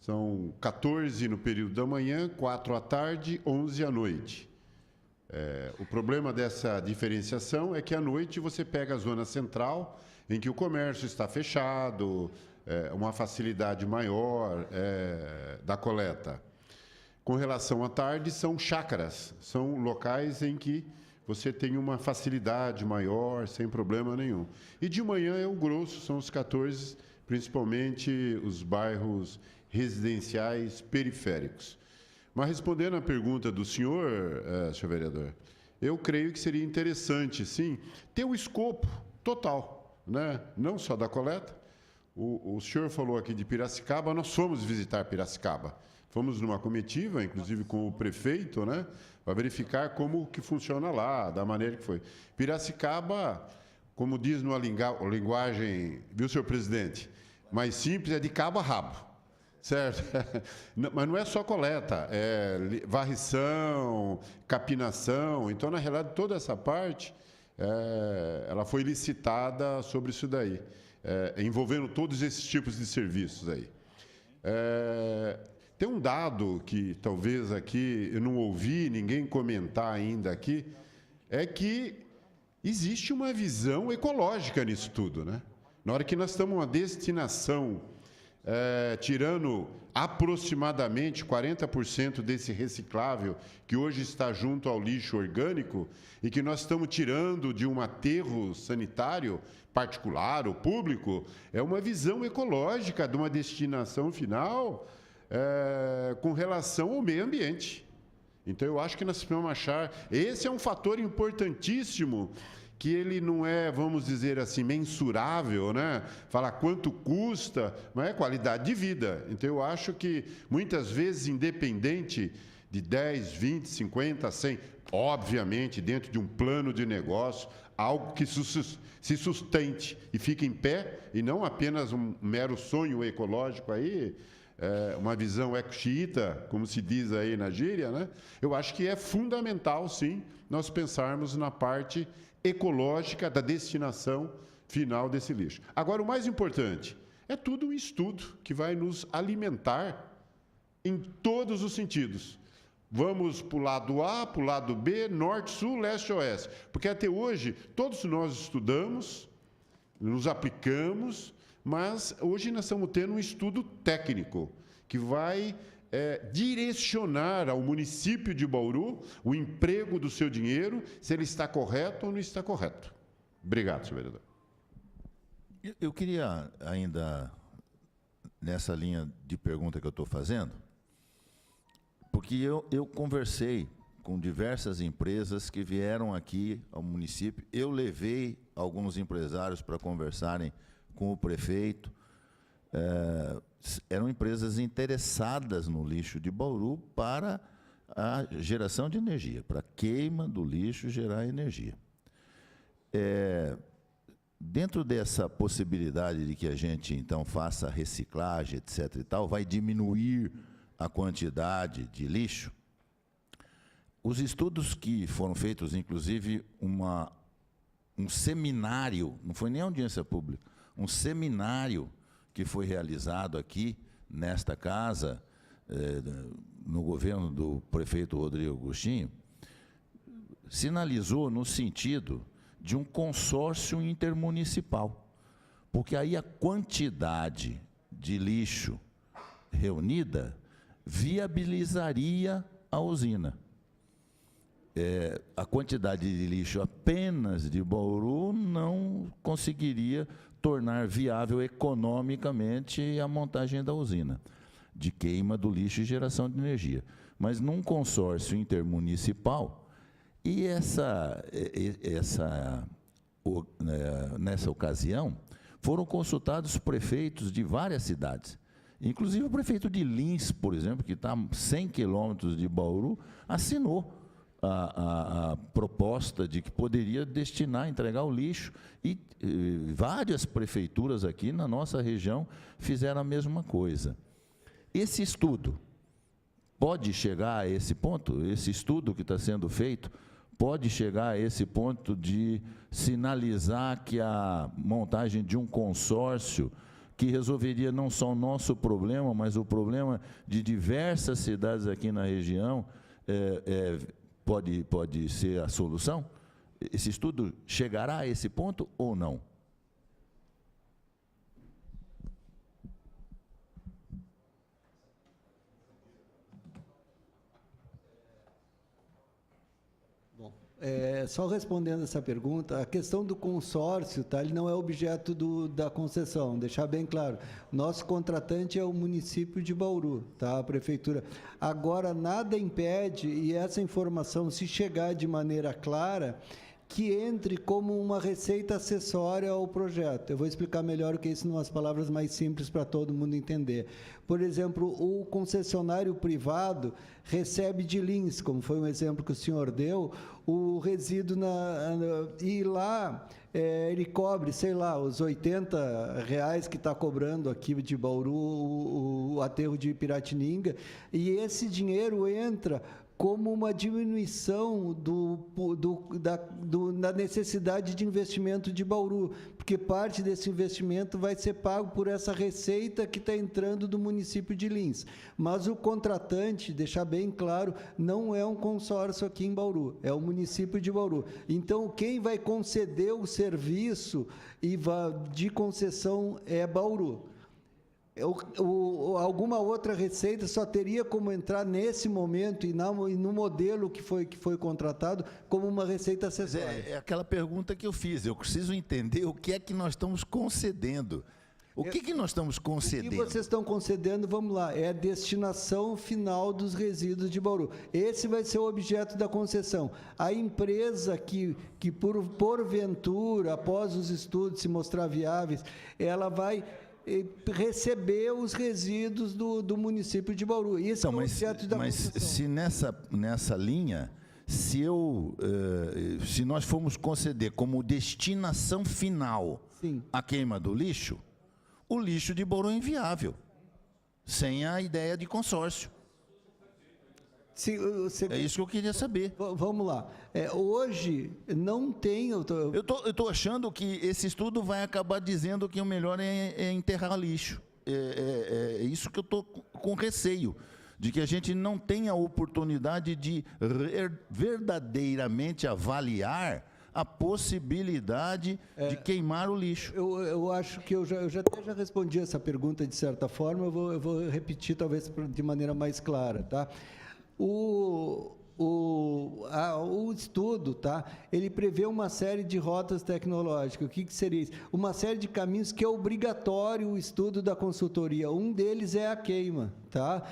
são 14 no período da manhã, 4 à tarde, 11 à noite. O problema dessa diferenciação é que à noite você pega a zona central, em que o comércio está fechado, uma facilidade maior da coleta. Com relação à tarde, são chácaras, são locais em que você tem uma facilidade maior, sem problema nenhum. E de manhã é o grosso, são os 14, principalmente os bairros residenciais periféricos. Mas respondendo à pergunta do senhor vereador, eu creio que seria interessante, sim, ter o escopo total, né? Não só da coleta. O senhor falou aqui de Piracicaba, nós fomos visitar Piracicaba. Fomos numa comitiva, inclusive com o prefeito, né, para verificar como que funciona lá, da maneira que foi. Piracicaba, como diz numa linguagem, viu, senhor presidente, mais simples, é de cabo a rabo. Certo? Mas não é só coleta, é varrição, capinação. Então, na realidade, toda essa parte, ela foi licitada sobre isso daí, envolvendo todos esses tipos de serviços aí. Tem um dado que talvez aqui eu não ouvi ninguém comentar ainda aqui, é que existe uma visão ecológica nisso tudo, né? Na hora que nós estamos uma destinação tirando aproximadamente 40% desse reciclável que hoje está junto ao lixo orgânico e que nós estamos tirando de um aterro sanitário particular ou público, é uma visão ecológica de uma destinação final com relação ao meio ambiente. Então, eu acho que nós precisamos achar... Esse é um fator importantíssimo que ele não é, vamos dizer assim, mensurável, né? Falar quanto custa, mas é qualidade de vida. Então, eu acho que, muitas vezes, independente de 10, 20, 50, 100, obviamente, dentro de um plano de negócio, algo que se sustente e fique em pé, e não apenas um mero sonho ecológico aí, uma visão eco-xiita, como se diz aí na gíria, né? Eu acho que é fundamental, sim, nós pensarmos na parte ecológica da destinação final desse lixo. Agora, o mais importante, é tudo um estudo que vai nos alimentar em todos os sentidos. Vamos para o lado A, para o lado B, norte, sul, leste, oeste. Porque até hoje, todos nós estudamos, nos aplicamos, mas hoje nós estamos tendo um estudo técnico que vai direcionar ao município de Bauru o emprego do seu dinheiro, se ele está correto ou não está correto. Obrigado, senhor vereador. Eu queria ainda, nessa linha de pergunta que eu estou fazendo, porque eu conversei com diversas empresas que vieram aqui ao município, eu levei alguns empresários para conversarem com o prefeito. Eram empresas interessadas no lixo de Bauru para a geração de energia, para a queima do lixo gerar energia. Dentro dessa possibilidade de que a gente, então, faça reciclagem, etc. e tal, vai diminuir a quantidade de lixo. Os estudos que foram feitos, inclusive um seminário, não foi nem audiência pública, um seminário que foi realizado aqui, nesta casa, no governo do prefeito Rodrigo Agostinho, sinalizou no sentido de um consórcio intermunicipal, porque aí a quantidade de lixo reunida viabilizaria a usina. A quantidade de lixo apenas de Bauru não conseguiria tornar viável economicamente a montagem da usina de queima do lixo e geração de energia. Mas num consórcio intermunicipal, e nessa ocasião, foram consultados prefeitos de várias cidades. Inclusive o prefeito de Lins, por exemplo, que está a 100 quilômetros de Bauru, assinou a proposta de que poderia destinar, entregar o lixo, e várias prefeituras aqui na nossa região fizeram a mesma coisa. Esse estudo pode chegar a esse ponto? Esse estudo que está sendo feito pode chegar a esse ponto de sinalizar que a montagem de um consórcio que resolveria não só o nosso problema, mas o problema de diversas cidades aqui na região, pode ser a solução? Esse estudo chegará a esse ponto ou não? Só respondendo essa pergunta, a questão do consórcio, tá, ele não é objeto da concessão, deixar bem claro. Nosso contratante é o município de Bauru, tá, a prefeitura. Agora, nada impede, e essa informação, se chegar de maneira clara, que entre como uma receita acessória ao projeto. Eu vou explicar melhor o que é isso em umas palavras mais simples para todo mundo entender. Por exemplo, o concessionário privado recebe de Lins, como foi um exemplo que o senhor deu, o resíduo e lá ele cobre, sei lá, os R$80 que está cobrando aqui de Bauru o aterro de Piratininga, e esse dinheiro entra como uma diminuição da necessidade de investimento de Bauru, porque parte desse investimento vai ser pago por essa receita que está entrando do município de Lins. Mas o contratante, deixar bem claro, não é um consórcio aqui em Bauru, é o município de Bauru. Então, quem vai conceder o serviço de concessão é Bauru. Alguma outra receita só teria como entrar nesse momento e no modelo que foi contratado como uma receita acessória. É aquela pergunta que eu fiz. Eu preciso entender o que é que nós estamos concedendo. O que nós estamos concedendo? O que vocês estão concedendo, vamos lá, é a destinação final dos resíduos de Bauru. Esse vai ser o objeto da concessão. A empresa que porventura, após os estudos se mostrar viáveis, ela vai receber os resíduos do município de Bauru. Isso então, é o objeto da concessão. Mas se nessa linha, se nós formos conceder como destinação final a queima do lixo, o lixo de Bauru é inviável, sem a ideia de consórcio. É isso que eu queria saber. Vamos lá. Hoje não tem... Eu estou achando que esse estudo vai acabar dizendo que o melhor é enterrar lixo. É isso que eu estou com receio, de que a gente não tenha a oportunidade de verdadeiramente avaliar a possibilidade de queimar o lixo. Eu acho que eu já respondi essa pergunta de certa forma, eu vou repetir talvez de maneira mais clara, tá? o estudo, tá? Ele prevê uma série de rotas tecnológicas. O que seria isso? Uma série de caminhos que é obrigatório o estudo da consultoria. Um deles é a queima, tá?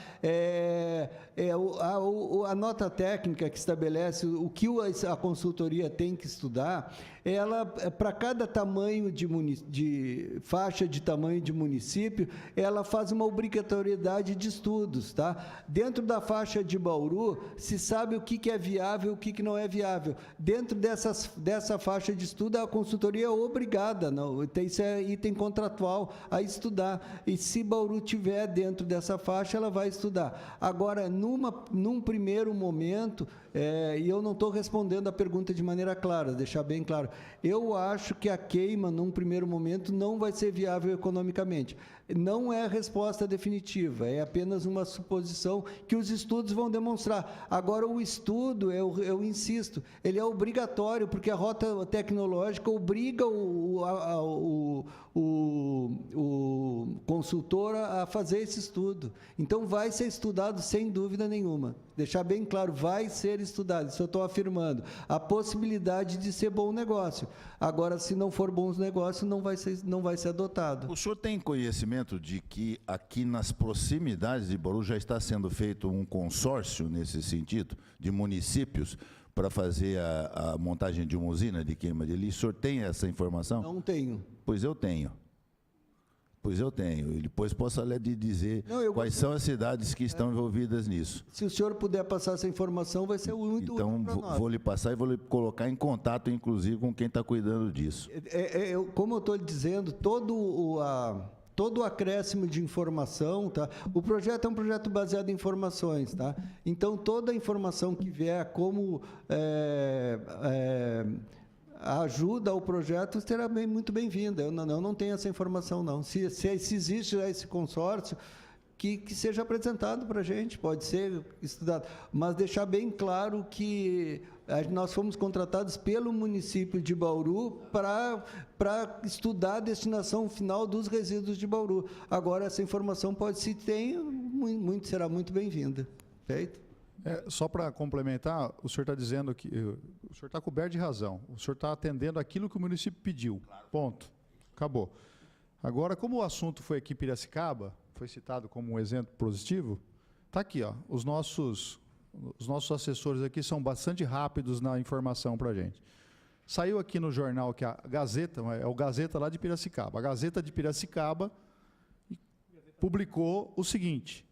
A nota técnica que estabelece o que a consultoria tem que estudar, ela, para cada tamanho de faixa de tamanho de município, ela faz uma obrigatoriedade de estudos, tá? Dentro da faixa de Bauru, se sabe o que é viável e o que não é viável. Dentro dessa faixa de estudo, a consultoria é obrigada, não, isso é item contratual, a estudar. E se Bauru tiver dentro dessa faixa, ela vai estudar. Agora, num primeiro momento, e eu não estou respondendo a pergunta de maneira clara, deixar bem claro, eu acho que a queima, num primeiro momento, não vai ser viável economicamente. Não é a resposta definitiva, é apenas uma suposição que os estudos vão demonstrar. Agora, o estudo, eu insisto, ele é obrigatório, porque a rota tecnológica obriga o consultor a fazer esse estudo. Então, vai ser estudado sem dúvida nenhuma. Deixar bem claro, vai ser estudado, isso eu estou afirmando. A possibilidade de ser bom negócio. Agora, se não for bom negócio, não vai ser adotado. O senhor tem conhecimento de que aqui nas proximidades de Bauru já está sendo feito um consórcio nesse sentido, de municípios, para fazer a montagem de uma usina de queima de lixo? O senhor tem essa informação? Não tenho. Pois eu tenho. E depois posso lhe dizer quais são as cidades que estão envolvidas nisso. Se o senhor puder passar essa informação, vai ser muito útil para nós. Vou lhe passar e vou lhe colocar em contato, inclusive, com quem está cuidando disso. Como eu estou lhe dizendo, todo o acréscimo de informação, tá? O projeto é um projeto baseado em informações, tá? Então, toda a informação que vier como a ajuda ao projeto será muito bem-vinda. Eu não tenho essa informação, não. Se existe já esse consórcio, que seja apresentado para a gente, pode ser estudado. Mas deixar bem claro que nós fomos contratados pelo município de Bauru para estudar a destinação final dos resíduos de Bauru. Agora, essa informação será muito bem-vinda. Feito? Só para complementar, o senhor está dizendo que o senhor está coberto de razão. O senhor está atendendo aquilo que o município pediu. Claro. Ponto. Acabou. Agora, como o assunto foi aqui Piracicaba, foi citado como um exemplo positivo, está aqui, ó, os nossos assessores aqui são bastante rápidos na informação para a gente. Saiu aqui no jornal que a Gazeta, é o Gazeta lá de Piracicaba. A Gazeta de Piracicaba publicou o seguinte: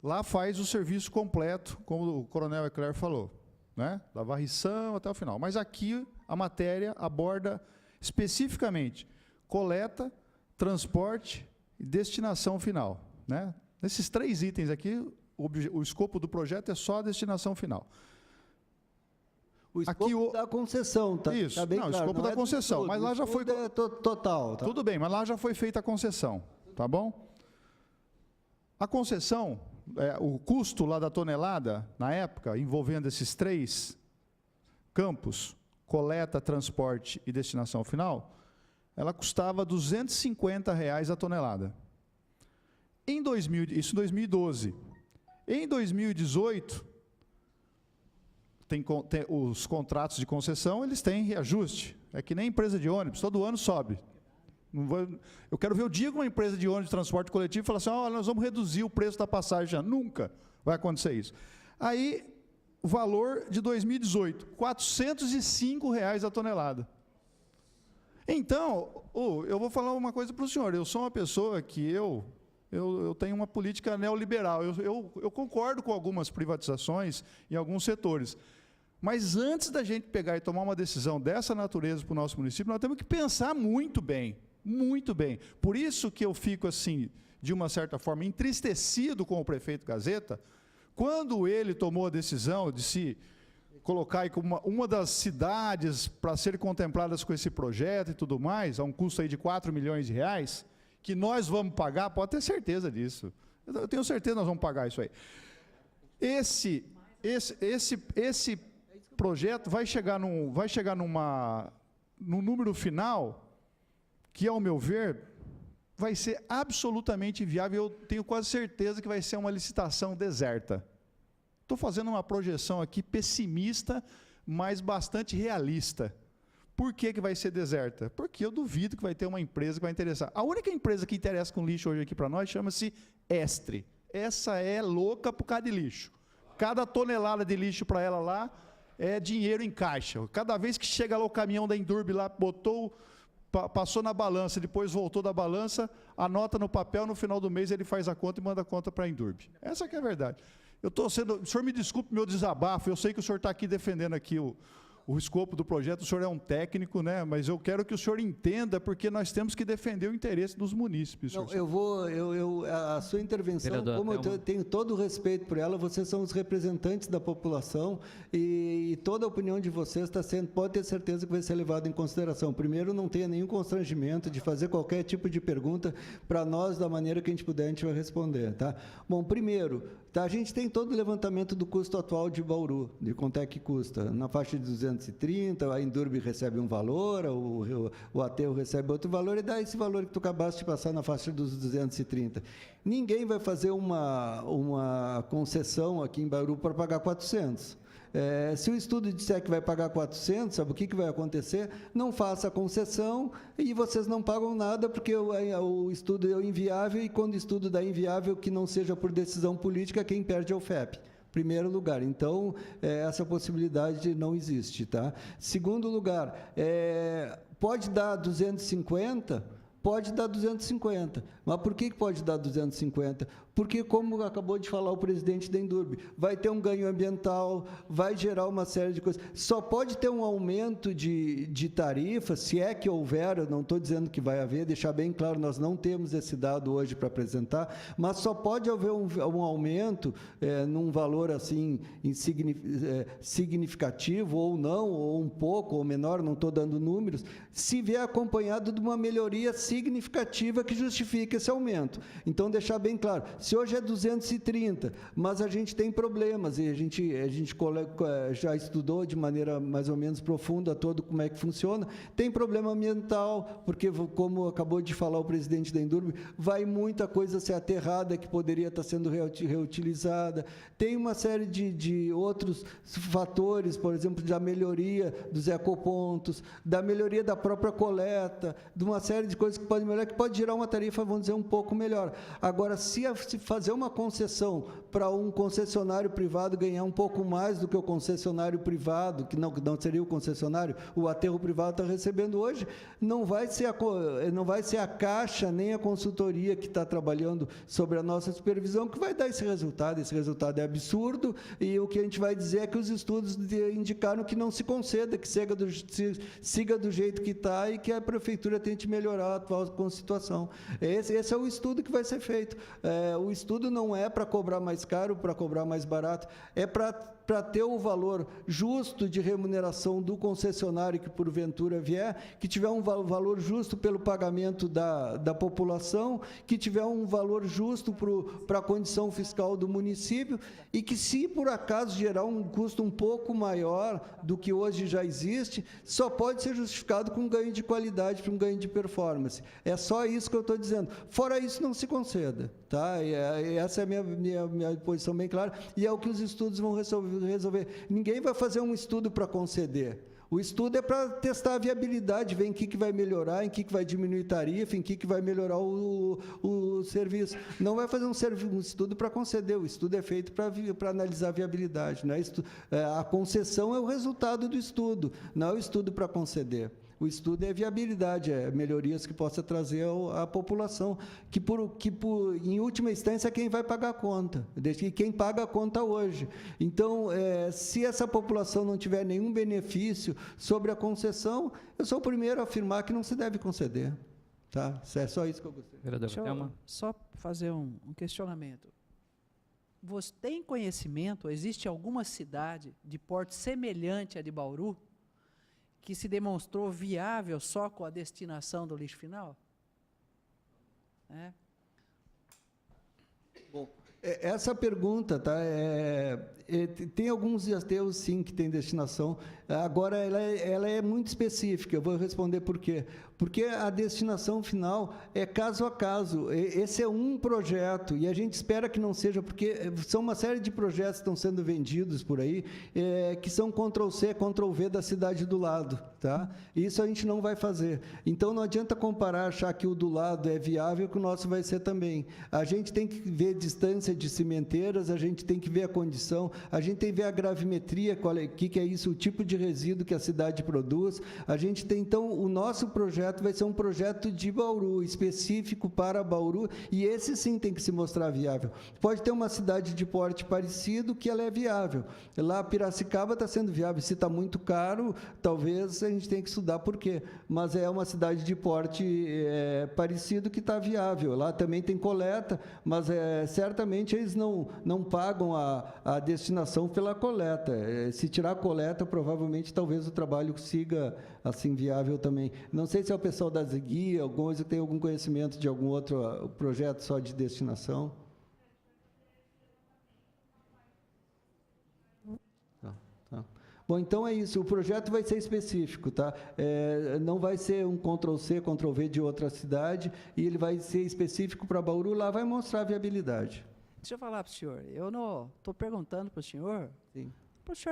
lá faz o serviço completo, como o coronel Eclair falou, né? Da varrição até o final. Mas aqui a matéria aborda especificamente coleta, transporte e destinação final, né? Nesses 3 itens aqui, o escopo do projeto é só a destinação final. O escopo da concessão, tá? Isso, tá bem claro. O escopo da concessão, mas lá já foi... total. Tá? Tudo bem, mas lá já foi feita a concessão, tá bom? A concessão, o custo lá da tonelada, na época, envolvendo esses 3 campos, coleta, transporte e destinação final, ela custava R$ 250 a tonelada. Isso em 2012. Em 2018, os contratos de concessão, eles têm reajuste. É que nem empresa de ônibus, todo ano sobe. Eu quero ver o dia que uma empresa de ônibus de transporte coletivo fala assim: nós vamos reduzir o preço da passagem. Nunca vai acontecer isso. Aí, o valor de 2018, R$ 405 a tonelada. Então, eu vou falar uma coisa para o senhor. Eu sou uma pessoa que eu tenho uma política neoliberal. Eu concordo com algumas privatizações em alguns setores. Mas antes da gente pegar e tomar uma decisão dessa natureza para o nosso município, nós temos que pensar muito bem. Muito bem. Por isso que eu fico, assim, de uma certa forma, entristecido com o prefeito Gazeta, quando ele tomou a decisão de se colocar aí como uma das cidades para serem contempladas com esse projeto e tudo mais, a um custo aí de R$4 milhões, que nós vamos pagar, pode ter certeza disso. Eu tenho certeza que nós vamos pagar isso aí. Esse projeto vai chegar num número final que, ao meu ver, vai ser absolutamente inviável. Eu tenho quase certeza que vai ser uma licitação deserta. Estou fazendo uma projeção aqui pessimista, mas bastante realista. Por que vai ser deserta? Porque eu duvido que vai ter uma empresa que vai interessar. A única empresa que interessa com lixo hoje aqui para nós chama-se Estre. Essa é louca por causa de lixo. Cada tonelada de lixo para ela lá é dinheiro em caixa. Cada vez que chega lá o caminhão da Endurbe lá, passou na balança, depois voltou da balança, anota no papel, no final do mês ele faz a conta e manda a conta para a Endurbe. Essa que é a verdade. O senhor me desculpe meu desabafo, eu sei que o senhor está aqui defendendo aqui o escopo do projeto, o senhor é um técnico, né? Mas eu quero que o senhor entenda, porque nós temos que defender o interesse dos munícipes. Não, a sua intervenção, Vereador, como eu tenho todo o respeito por ela, vocês são os representantes da população e toda a opinião de vocês pode ter certeza que vai ser levada em consideração. Primeiro, não tenha nenhum constrangimento de fazer qualquer tipo de pergunta para nós, da maneira que a gente puder, a gente vai responder, tá? Bom, primeiro, a gente tem todo o levantamento do custo atual de Bauru, de quanto é que custa. Na faixa de 230, a Endurbe recebe um valor, o Aterro recebe outro valor, e dá esse valor que tu acabaste de passar na faixa dos 230. Ninguém vai fazer uma concessão aqui em Bauru para pagar 400. Se o estudo disser que vai pagar 400, sabe o que vai acontecer? Não faça a concessão e vocês não pagam nada, porque o estudo é inviável, e quando o estudo dá inviável, que não seja por decisão política, quem perde é o FEP. Primeiro lugar. Então, essa possibilidade não existe. Tá? Segundo lugar, pode dar 250? Pode dar 250. Mas por que pode dar 250? Porque, como acabou de falar o presidente da Endurbe, vai ter um ganho ambiental, vai gerar uma série de coisas. Só pode ter um aumento de tarifa, se é que houver, eu não estou dizendo que vai haver, deixar bem claro, nós não temos esse dado hoje para apresentar, mas só pode haver um aumento num valor assim significativo, ou não, ou um pouco, ou menor, não estou dando números, se vier acompanhado de uma melhoria significativa que justifique esse aumento. Então, deixar bem claro, se hoje é 230, mas a gente tem problemas, e a gente já estudou de maneira mais ou menos profunda todo como é que funciona, tem problema ambiental, porque, como acabou de falar o presidente da Endurbe, vai muita coisa ser aterrada que poderia estar sendo reutilizada, tem uma série de outros fatores, por exemplo, da melhoria dos ecopontos, da melhoria da própria coleta, de uma série de coisas que podem melhorar, que pode gerar uma tarifa, vamos dizer, um pouco melhor. Agora, se fazer uma concessão para um concessionário privado ganhar um pouco mais do que o concessionário privado, que não seria o concessionário, o aterro privado está recebendo hoje, não vai ser a Caixa nem a consultoria que está trabalhando sobre a nossa supervisão que vai dar esse resultado. Esse resultado é absurdo, e o que a gente vai dizer é que os estudos indicaram que não se conceda, que siga do jeito que está e que a prefeitura tente melhorar a atual situação. Esse é o estudo que vai ser feito. O estudo não é para cobrar mais caro, para cobrar mais barato, é para ter o valor justo de remuneração do concessionário que porventura vier, que tiver um valor justo pelo pagamento da população, que tiver um valor justo para a condição fiscal do município, e que, se por acaso gerar um custo um pouco maior do que hoje já existe, só pode ser justificado com um ganho de qualidade, com um ganho de performance. É só isso que eu estou dizendo. Fora isso, não se conceda. Tá? Essa é a minha posição bem clara, e é o que os estudos vão resolver. Ninguém vai fazer um estudo para conceder. O estudo é para testar a viabilidade, ver em que vai melhorar, em que vai diminuir tarifa, em que vai melhorar o serviço. Não vai fazer um estudo para conceder, o estudo é feito para analisar a viabilidade. Né? A concessão é o resultado do estudo, não é o estudo para conceder. O estudo é viabilidade, é melhorias que possa trazer à população, que em última instância é quem vai pagar a conta, quem paga a conta hoje. Então, se essa população não tiver nenhum benefício sobre a concessão, eu sou o primeiro a afirmar que não se deve conceder. Tá? É só isso que eu gostaria. Deixa eu só fazer um questionamento. Você tem conhecimento, existe alguma cidade de porte semelhante à de Bauru que se demonstrou viável só com a destinação do lixo final? Bom, Essa pergunta, tá? Tem alguns aterros, sim, que têm destinação. Agora, ela é muito específica. Eu vou responder por quê. Porque a destinação final é caso a caso. Esse é um projeto, e a gente espera que não seja, porque são uma série de projetos que estão sendo vendidos por aí, que são Ctrl+C, Ctrl+V da cidade do lado. Tá? Isso a gente não vai fazer. Então, não adianta comparar, achar que o do lado é viável, que o nosso vai ser também. A gente tem que ver distância de cimenteiras, a gente tem que ver a condição, a gente tem que ver a gravimetria, o que é isso, o tipo de resíduo que a cidade produz. A gente tem, então, o nosso projeto vai ser um projeto de Bauru, específico para Bauru, e esse sim tem que se mostrar viável. Pode ter uma cidade de porte parecido que ela é viável. Lá, Piracicaba está sendo viável. Se está muito caro, talvez a gente tenha que estudar por quê. Mas é uma cidade de porte parecido que está viável. Lá também tem coleta, mas certamente eles não pagam a destinação pela coleta. Se tirar a coleta, provavelmente, talvez o trabalho siga assim viável também. Não sei se é o pessoal da Zeguia, alguma coisa que tem algum conhecimento de algum outro projeto só de destinação. Tá. Bom, então é isso. O projeto vai ser específico, tá? Não vai ser um Ctrl+C, Ctrl+V de outra cidade, e ele vai ser específico para Bauru. Lá vai mostrar a viabilidade. Deixa eu falar para o senhor. Eu não estou perguntando para o senhor. Sim.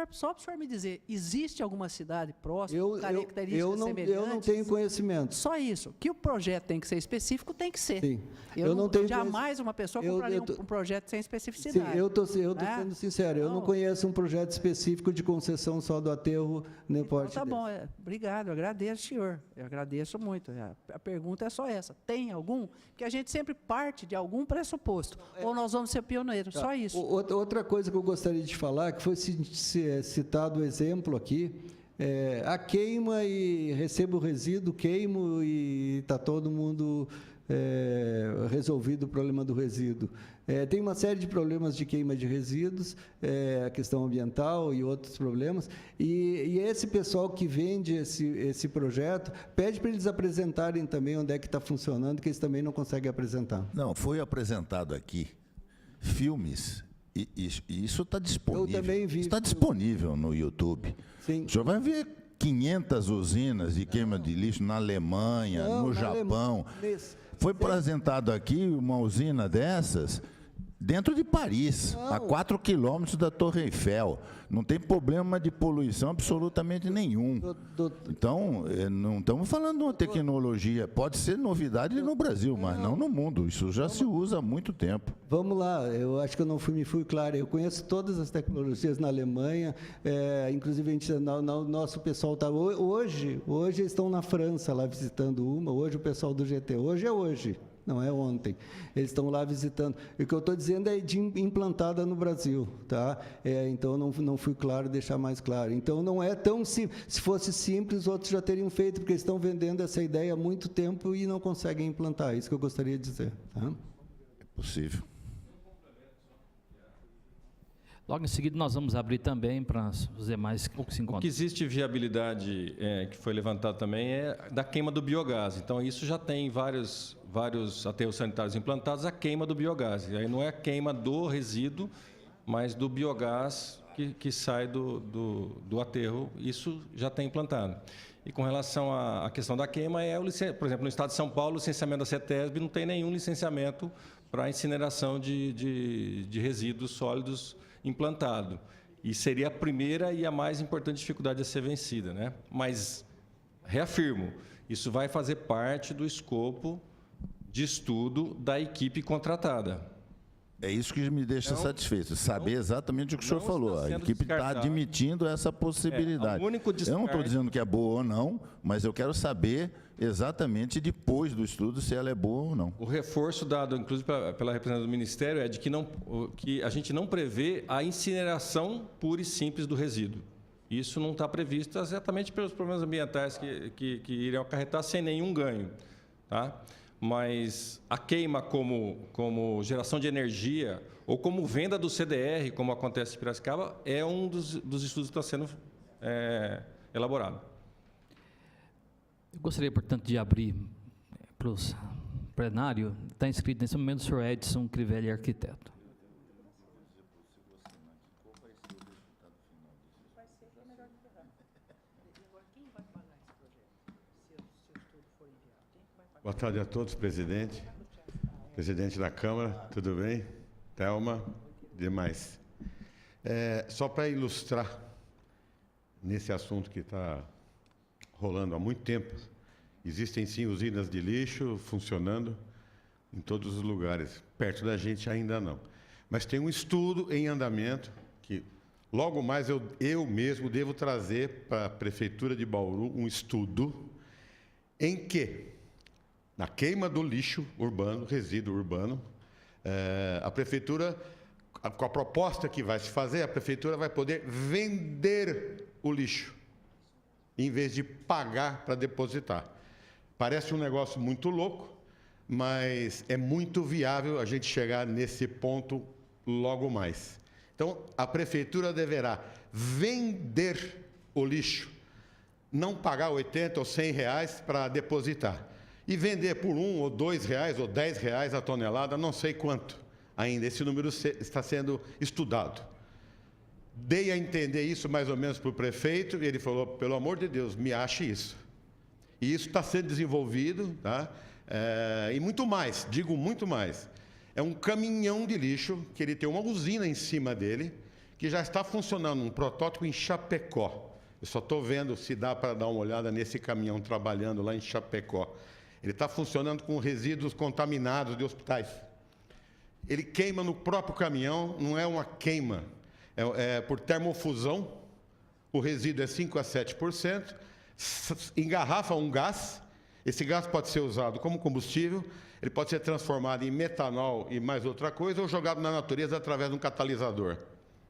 Só para o senhor me dizer, existe alguma cidade próxima, características eu não tenho conhecimento. Só isso. Que o projeto tem que ser específico, tem que ser. Sim. Eu não tenho jamais uma pessoa compraria um projeto sem especificidade. Sim, eu estou sendo sincero. Eu não conheço um projeto específico de concessão só do aterro nem porte. Tá bom, obrigado, eu agradeço, senhor. Eu agradeço muito. A pergunta é só essa. Tem algum? Porque a gente sempre parte de algum pressuposto. Ou nós vamos ser pioneiros, só isso. Outra coisa que eu gostaria de falar, que foi citado o exemplo aqui, a queima e recebo o resíduo, queimo e está todo mundo resolvido o problema do resíduo. Tem uma série de problemas de queima de resíduos, a questão ambiental e outros problemas, e esse pessoal que vende esse projeto pede para eles apresentarem também onde é que está funcionando, que eles também não conseguem apresentar. Não, foi apresentado aqui filmes, e isso está disponível. Eu também vi. Está disponível no YouTube. Sim. O senhor vai ver 500 usinas de queima de lixo na Alemanha, no Japão. Foi apresentado aqui uma usina dessas dentro de Paris, a 4 quilômetros da Torre Eiffel. Não tem problema de poluição absolutamente nenhum. Então, não estamos falando de uma tecnologia, pode ser novidade no Brasil, mas não no mundo. Isso já se usa há muito tempo. Vamos lá, eu acho que eu não me fui claro. Eu conheço todas as tecnologias na Alemanha, inclusive nosso pessoal está... Hoje eles estão na França lá visitando uma, hoje o pessoal do GT, hoje. Não é ontem. Eles estão lá visitando. E o que eu estou dizendo é de implantada no Brasil, tá? Então, não fui claro, deixar mais claro. Então, não é tão simples. Se fosse simples, outros já teriam feito, porque eles estão vendendo essa ideia há muito tempo e não conseguem implantar. É isso que eu gostaria de dizer. Tá? É possível. Logo em seguida, nós vamos abrir também para os demais que se encontram. O que existe viabilidade, que foi levantado também, é da queima do biogás. Então, isso já tem vários aterros sanitários implantados, a queima do biogás. E aí não é a queima do resíduo, mas do biogás que sai do aterro. Isso já tem implantado. E com relação à questão da queima, por exemplo, no estado de São Paulo, o licenciamento da CETESB não tem nenhum licenciamento para incineração de resíduos sólidos implantado. E seria a primeira e a mais importante dificuldade a ser vencida, né? Mas, reafirmo, isso vai fazer parte do escopo de estudo da equipe contratada. É isso que me deixa satisfeito, saber exatamente o que o senhor falou. A equipe está admitindo essa possibilidade. Eu não estou dizendo que é boa ou não, mas eu quero saber exatamente depois do estudo se ela é boa ou não. O reforço dado, inclusive, pela representante do Ministério, é de que a gente não prevê a incineração pura e simples do resíduo. Isso não está previsto exatamente pelos problemas ambientais que iriam acarretar sem nenhum ganho. Tá? Mas a queima como geração de energia ou como venda do CDR, como acontece em Piracicaba, é um dos estudos que está sendo elaborado. Eu gostaria, portanto, de abrir para o plenário. Está inscrito nesse momento o senhor Edson Crivelli, arquiteto. Boa tarde a todos, presidente. Presidente da Câmara, tudo bem? Thelma, demais. Só para ilustrar nesse assunto que está rolando há muito tempo, existem sim usinas de lixo funcionando em todos os lugares. Perto da gente ainda não. Mas tem um estudo em andamento que logo mais eu mesmo devo trazer para a Prefeitura de Bauru um estudo em que, na queima do lixo urbano, resíduo urbano, a Prefeitura, com a proposta que vai se fazer, a Prefeitura vai poder vender o lixo, em vez de pagar para depositar. Parece um negócio muito louco, mas é muito viável a gente chegar nesse ponto logo mais. Então, a Prefeitura deverá vender o lixo, não pagar 80 ou 100 reais para depositar, e vender por R$1 ou R$2 ou R$10 a tonelada, não sei quanto ainda. Esse número está sendo estudado. Dei a entender isso mais ou menos para o prefeito, e ele falou, pelo amor de Deus, me ache isso. E isso está sendo desenvolvido, tá? E muito mais, digo muito mais. É um caminhão de lixo, que ele tem uma usina em cima dele, que já está funcionando, um protótipo em Chapecó. Eu só estou vendo se dá para dar uma olhada nesse caminhão trabalhando lá em Chapecó. Ele está funcionando com resíduos contaminados de hospitais. Ele queima no próprio caminhão, não é uma queima, é por termofusão, o resíduo é 5% a 7%, engarrafa um gás, esse gás pode ser usado como combustível, ele pode ser transformado em metanol e mais outra coisa, ou jogado na natureza através de um catalisador,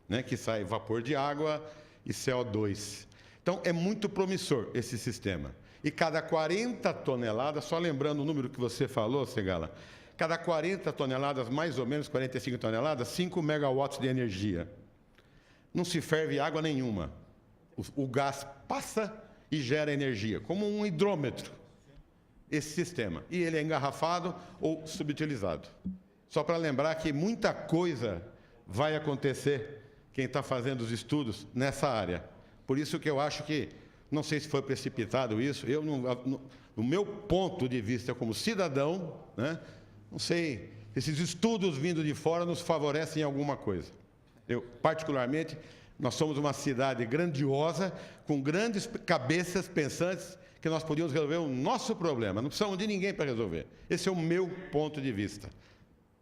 né, que sai vapor de água e CO2. Então, é muito promissor esse sistema. E cada 40 toneladas, só lembrando o número que você falou, Segala, cada 40 toneladas, mais ou menos 45 toneladas, 5 megawatts de energia. Não se ferve água nenhuma. O gás passa e gera energia, como um hidrômetro, esse sistema. E ele é engarrafado ou subutilizado. Só para lembrar que muita coisa vai acontecer, quem está fazendo os estudos nessa área. Por isso que eu acho que, não sei se foi precipitado isso, eu, no meu ponto de vista como cidadão, né, não sei, esses estudos vindo de fora nos favorecem em alguma coisa. Eu, particularmente, nós somos uma cidade grandiosa, com grandes cabeças pensantes, que nós podíamos resolver o nosso problema. Não precisamos de ninguém para resolver. Esse é o meu ponto de vista.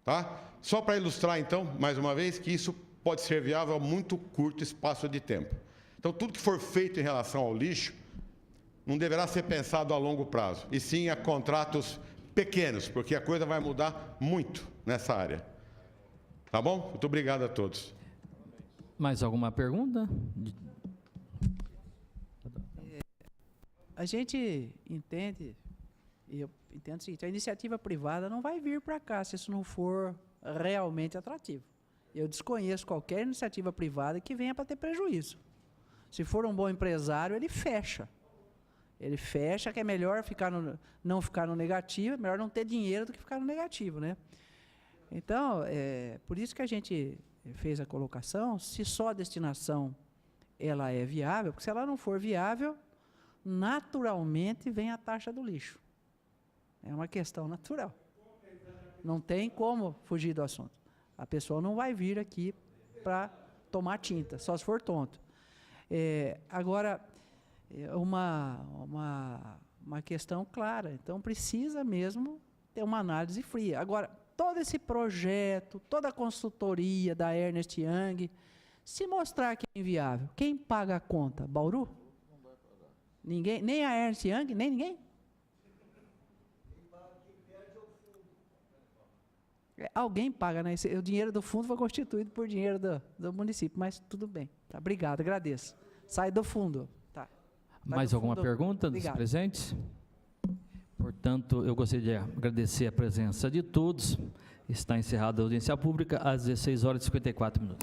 Tá? Só para ilustrar, então, mais uma vez, que isso pode ser viável a muito curto espaço de tempo. Então, tudo que for feito em relação ao lixo não deverá ser pensado a longo prazo, e sim a contratos pequenos, porque a coisa vai mudar muito nessa área. Tá bom? Muito obrigado a todos. Mais alguma pergunta? A gente entende, e eu entendo o seguinte, a iniciativa privada não vai vir para cá se isso não for realmente atrativo. Eu desconheço qualquer iniciativa privada que venha para ter prejuízo. Se for um bom empresário, ele fecha. Ele fecha, que é melhor não ficar no negativo, é melhor não ter dinheiro do que ficar no negativo, né? Então, por isso que a gente fez a colocação, se só a destinação ela é viável, porque se ela não for viável, naturalmente vem a taxa do lixo. É uma questão natural. Não tem como fugir do assunto. A pessoa não vai vir aqui para tomar tinta, só se for tonto. Agora, uma questão clara. Então, precisa mesmo ter uma análise fria. Agora, todo esse projeto, toda a consultoria da Ernst Young, se mostrar que é inviável, quem paga a conta? Bauru? Não vai pagar. Ninguém? Nem a Ernst Young? Nem ninguém? Alguém paga, né? O dinheiro do fundo foi constituído por dinheiro do município, mas tudo bem. Tá, obrigado, agradeço. Sai do fundo. Tá. Mais alguma pergunta dos presentes? Portanto, eu gostaria de agradecer a presença de todos. Está encerrada a audiência pública às 16h54.